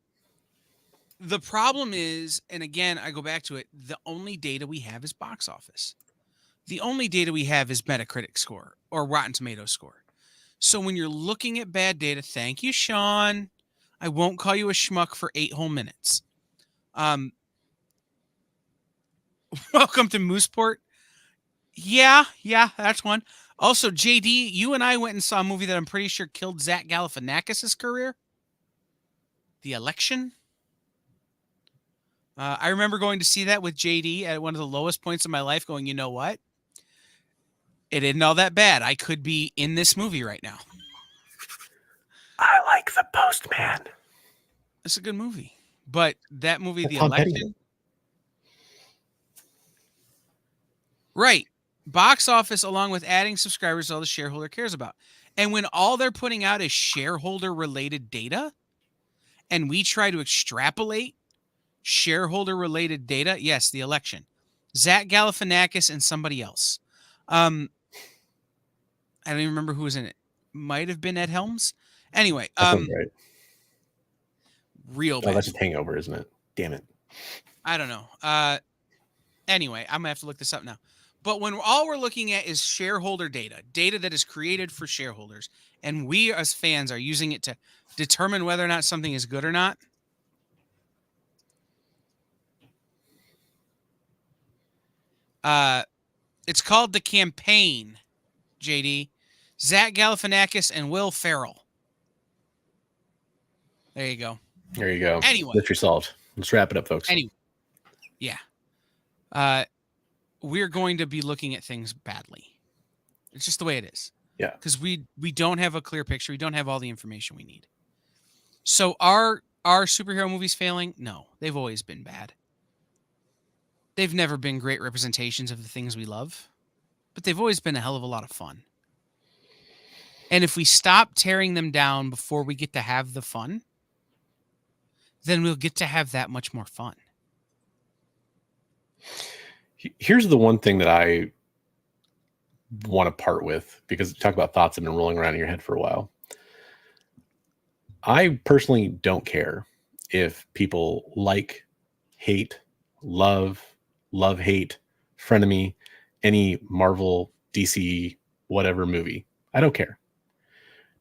the problem is, and again, I go back to it, the only data we have is box office. The only data we have is Metacritic score or Rotten Tomatoes score. So when you're looking at bad data, thank you, Sean. I won't call you a schmuck for 8 whole minutes. Welcome to Mooseport. Yeah, that's one. Also, JD, you and I went and saw a movie that I'm pretty sure killed Zach Galifianakis' career. The Election. I remember going to see that with JD at one of the lowest points of my life going, you know what? It isn't all that bad. I could be in this movie right now. I like The Postman. It's a good movie. But that movie, That's The Tom Petty. Election. Right. Box office, along with adding subscribers, is all the shareholder cares about. And when all they're putting out is shareholder-related data, and we try to extrapolate shareholder-related data, yes, The Election. Zach Galifianakis and somebody else. I don't even remember who was in it. Might have been Ed Helms. Anyway, That sounds right. Real bad. Oh, that's just Hangover, isn't it? Damn it. I don't know. Anyway, I'm gonna have to look this up now. But when all we're looking at is shareholder data that is created for shareholders, and we as fans are using it to determine whether or not something is good or not. It's called The Campaign, JD. Zach Galifianakis and Will Ferrell. There you go. There you go. Anyway. Mystery solved. Let's wrap it up, folks. Anyway. Yeah. We're going to be looking at things badly. It's just the way it is. Yeah. Because we don't have a clear picture. We don't have all the information we need. So are superhero movies failing? No. They've always been bad. They've never been great representations of the things we love. But they've always been a hell of a lot of fun. And if we stop tearing them down before we get to have the fun, then we'll get to have that much more fun. Here's the one thing that I want to part with, because talk about thoughts have been rolling around in your head for a while. I personally don't care if people like, hate, love, hate, frenemy, any Marvel, DC, whatever movie. I don't care.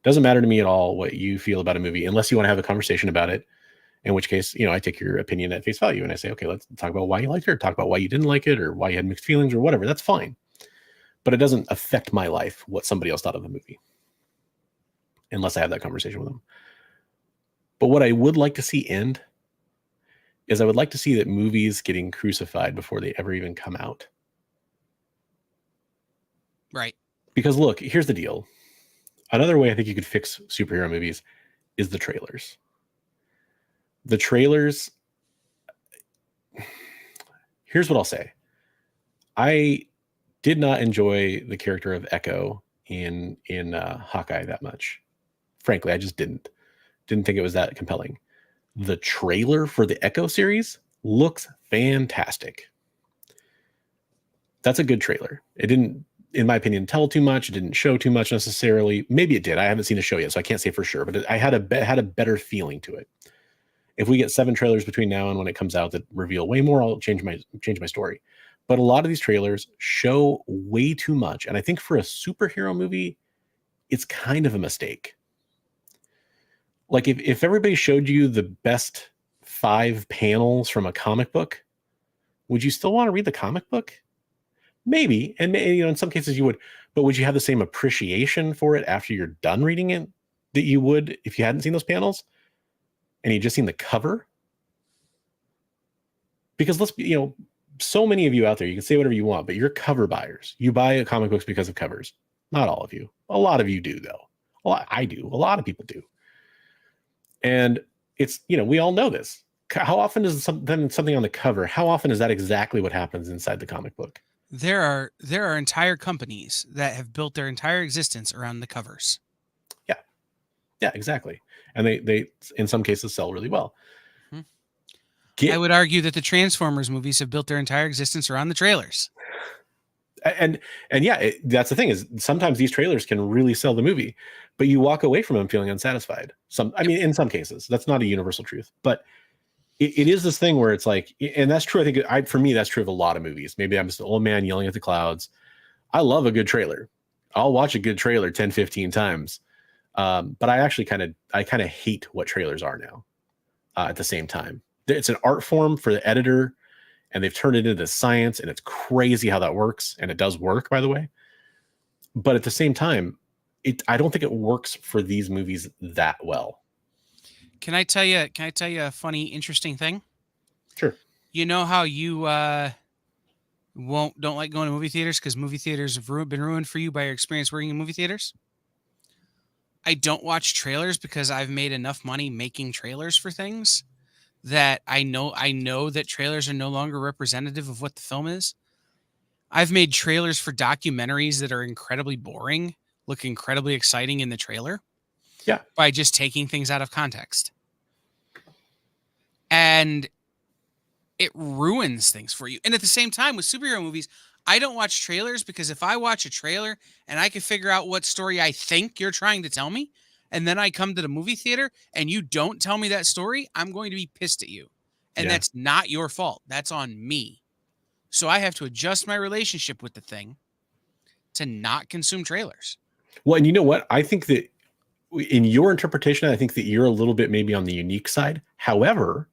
Doesn't matter to me at all what you feel about a movie, unless you want to have a conversation about it. In which case, I take your opinion at face value and I say, okay, let's talk about why you liked it, or talk about why you didn't like it, or why you had mixed feelings, or whatever. That's fine. But it doesn't affect my life what somebody else thought of the movie, unless I have that conversation with them. But what I would like to see end is I would like to see that movies getting crucified before they ever even come out. Right. Because look, here's the deal. Another way I think you could fix superhero movies is the trailers. The trailers, here's what I'll say. I did not enjoy the character of Echo in Hawkeye that much. Frankly, I just didn't think it was that compelling. The trailer for the Echo series looks fantastic. That's a good trailer. It didn't, in my opinion, tell too much. It didn't show too much necessarily. Maybe it did. I haven't seen the show yet, so I can't say for sure. But I had a better feeling to it. If we get 7 trailers between now and when it comes out that reveal way more, I'll change my story. But a lot of these trailers show way too much. And I think for a superhero movie, it's kind of a mistake. Like if everybody showed you the best 5 panels from a comic book, would you still want to read the comic book? Maybe. And in some cases you would, but would you have the same appreciation for it after you're done reading it that you would if you hadn't seen those panels? And you just seen the cover? Because so many of you out there, you can say whatever you want, but you're cover buyers. You buy comic books because of covers. Not all of you. A lot of you do, though. Well, I do. A lot of people do. And it's, we all know this. How often is something on the cover? How often is that exactly what happens inside the comic book? There are entire companies that have built their entire existence around the covers. Yeah, exactly. And they in some cases sell really well. Mm-hmm. I would argue that the Transformers movies have built their entire existence around the trailers. And yeah, that's the thing, is sometimes these trailers can really sell the movie, but you walk away from them feeling unsatisfied. I mean, in some cases, that's not a universal truth, but it is this thing where it's like, and that's true. I think for me, that's true of a lot of movies. Maybe I'm just an old man yelling at the clouds. I love a good trailer. I'll watch a good trailer 10, 15 times. But I actually kind of hate what trailers are now. At the same time, it's an art form for the editor, and they've turned it into science, and it's crazy how that works. And it does work, by the way. But at the same time, I don't think it works for these movies that well. Can I tell you a funny, interesting thing? Sure. You know how you don't like going to movie theaters because movie theaters have been ruined for you by your experience working in movie theaters? I don't watch trailers because I've made enough money making trailers for things that I know that trailers are no longer representative of what the film is. I've made trailers for documentaries that are incredibly boring, look incredibly exciting in the trailer. Yeah. By just taking things out of context. And it ruins things for you. And at the same time, with superhero movies, I don't watch trailers because if I watch a trailer and I can figure out what story I think you're trying to tell me, and then I come to the movie theater and you don't tell me that story, I'm going to be pissed at you. And that's not your fault. That's on me. So I have to adjust my relationship with the thing to not consume trailers. Well, and you know what? I think that in your interpretation, I think that you're a little bit maybe on the unique side. However,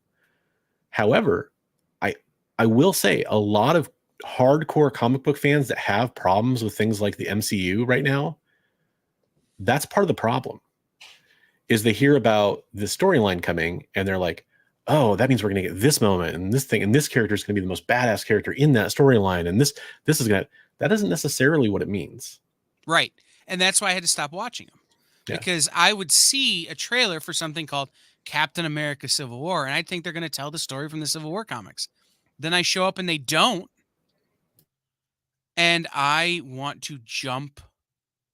I will say a lot of hardcore comic book fans that have problems with things like the MCU right now, that's part of the problem. Is they hear about the storyline coming and they're like, oh, that means we're going to get this moment and this thing, and this character is going to be the most badass character in that storyline, and this is going to. That isn't necessarily what it means. Right. And that's why I had to stop watching them. Because I would see a trailer for something called Captain America Civil War, and I think they're going to tell the story from the Civil War comics. Then I show up and they don't. And I want to jump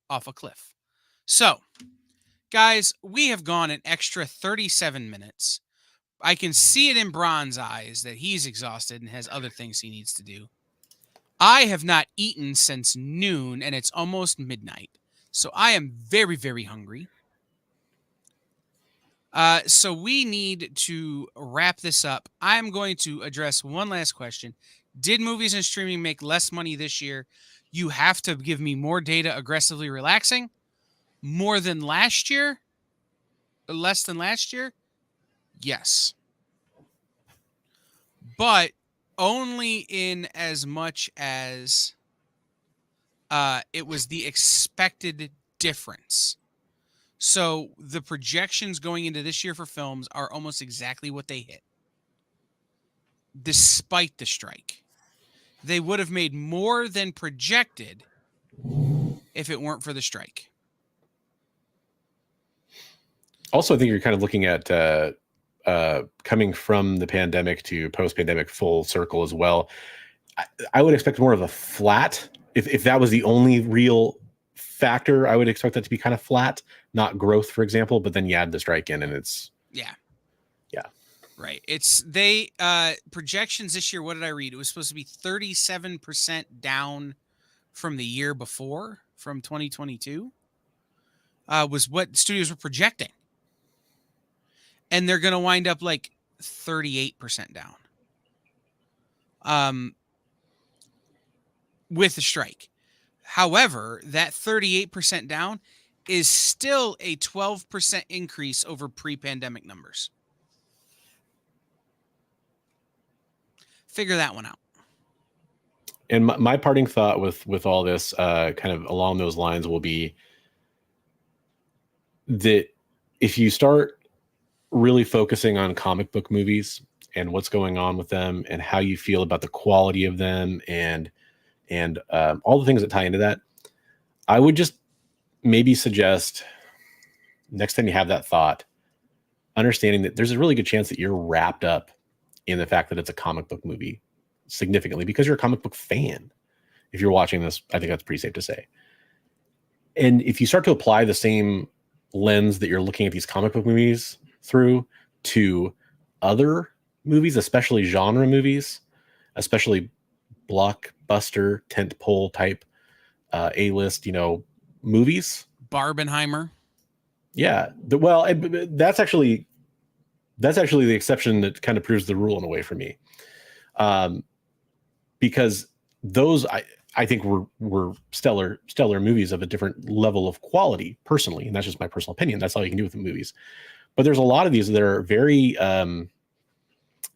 off a cliff. So, guys, we have gone an extra 37 minutes. I can see it in Bron's eyes that he's exhausted and has other things he needs to do. I have not eaten since noon, and it's almost midnight. So I am very, very hungry. So we need to wrap this up. I'm going to address one last question. Did movies and streaming make less money this year? You have to give me more data. Aggressively relaxing. More than last year? Less than last year? Yes. But only in as much as it was the expected difference. So the projections going into this year for films are almost exactly what they hit. Despite the strike. They would have made more than projected if it weren't for the strike. Also, I think you're kind of looking at coming from the pandemic to post-pandemic full circle as well. I would expect more of a flat. If that was the only real factor, I would expect that to be kind of flat, not growth, for example. But then you add the strike in, and it's yeah, right. It's projections this year. What did I read? It was supposed to be 37% down from the year before, from 2022. Was what studios were projecting, and they're going to wind up like 38% down. With the strike. However, that 38% down is still a 12% increase over pre-pandemic numbers. Figure that one out. And my parting thought with all this, kind of along those lines, will be that if you start really focusing on comic book movies and what's going on with them and how you feel about the quality of them and all the things that tie into that, I would just maybe suggest next time you have that thought, understanding that there's a really good chance that you're wrapped up in the fact that it's a comic book movie significantly because you're a comic book fan. If you're watching this, I think that's pretty safe to say. And if you start to apply the same lens that you're looking at these comic book movies through to other movies, especially genre movies, especially blockbuster tentpole type A-list, movies, Barbenheimer. Yeah, that's actually the exception that kind of proves the rule in a way for me, because those I think were stellar movies of a different level of quality personally, and that's just my personal opinion. That's all you can do with the movies. But there's a lot of these that are very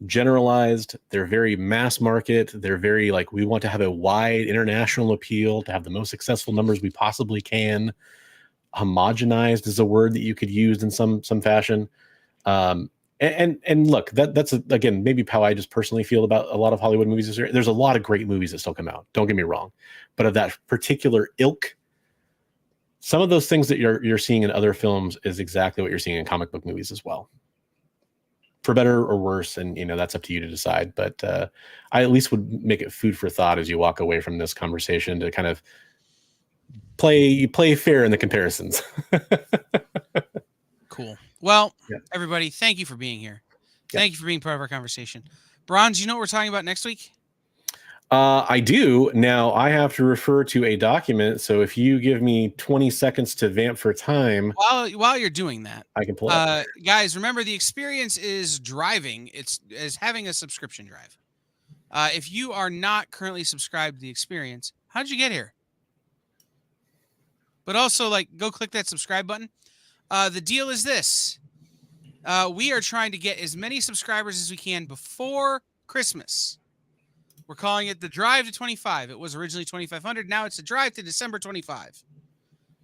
generalized. They're very mass market. They're very like, we want to have a wide international appeal to have the most successful numbers we possibly can. Homogenized is a word that you could use in some fashion. And look, that's again maybe how I just personally feel about a lot of Hollywood movies this year. There's a lot of great movies that still come out. Don't get me wrong, but of that particular ilk, some of those things that you're seeing in other films is exactly what you're seeing in comic book movies as well, for better or worse. And that's up to you to decide. But I at least would make it food for thought as you walk away from this conversation to kind of play fair in the comparisons. Cool. Well, everybody, thank you for being here. Thank you for being part of our conversation. Bronze, you know what we're talking about next week? I do. Now I have to refer to a document. So if you give me 20 seconds to vamp for time. While you're doing that, I can pull it up. Guys, remember the experience is driving. It's having a subscription drive. If you are not currently subscribed to the experience, how'd you get here? But also, go click that subscribe button. The deal is this. We are trying to get as many subscribers as we can before Christmas. We're calling it the Drive to 25. It was originally 2,500. Now it's the Drive to December 25.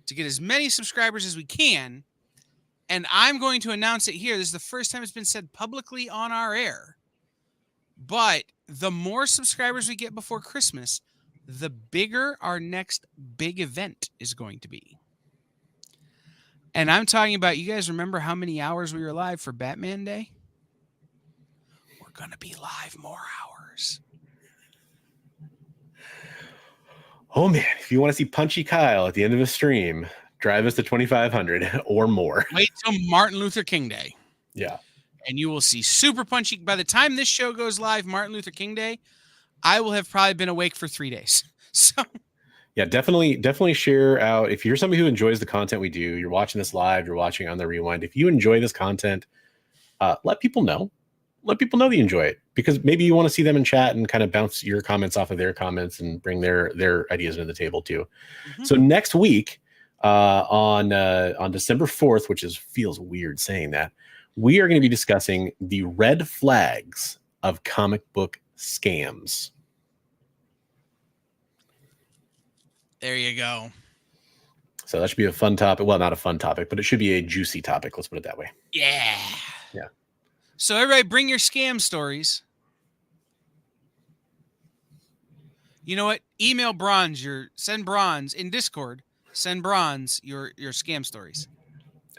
To get as many subscribers as we can. And I'm going to announce it here. This is the first time it's been said publicly on our air. But the more subscribers we get before Christmas, the bigger our next big event is going to be. And I'm talking about, you guys remember how many hours we were live for Batman Day? We're going to be live more hours. Oh, man. If you want to see Punchy Kyle at the end of a stream, drive us to 2,500 or more. Wait till Martin Luther King Day. Yeah. And you will see super punchy. By the time this show goes live, Martin Luther King Day, I will have probably been awake for 3 days. So... yeah, definitely share out. If you're somebody who enjoys the content we do, you're watching this live, you're watching on the rewind. If you enjoy this content, let people know. Let people know that you enjoy it, because maybe you want to see them in chat and kind of bounce your comments off of their comments and bring their ideas into the table too. Mm-hmm. So next week on December 4th, which feels weird saying that, we are going to be discussing the red flags of comic book scams. There you go. So that should be a fun topic. Well, not a fun topic, but it should be a juicy topic. Let's put it that way. Yeah. Yeah. So everybody bring your scam stories. You know what? Email Bronze send Bronze in Discord. Send Bronze your scam stories.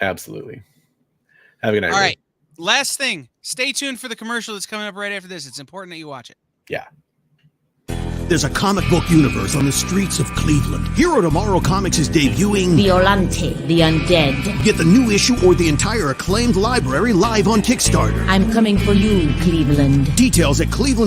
Absolutely. Have a good night. All right. Last thing. Stay tuned for the commercial that's coming up right after this. It's important that you watch it. Yeah. There's a comic book universe on the streets of Cleveland. Hero Tomorrow Comics is debuting Violante, the Undead. Get the new issue or the entire acclaimed library live on Kickstarter. I'm coming for you, Cleveland. Details at Cleveland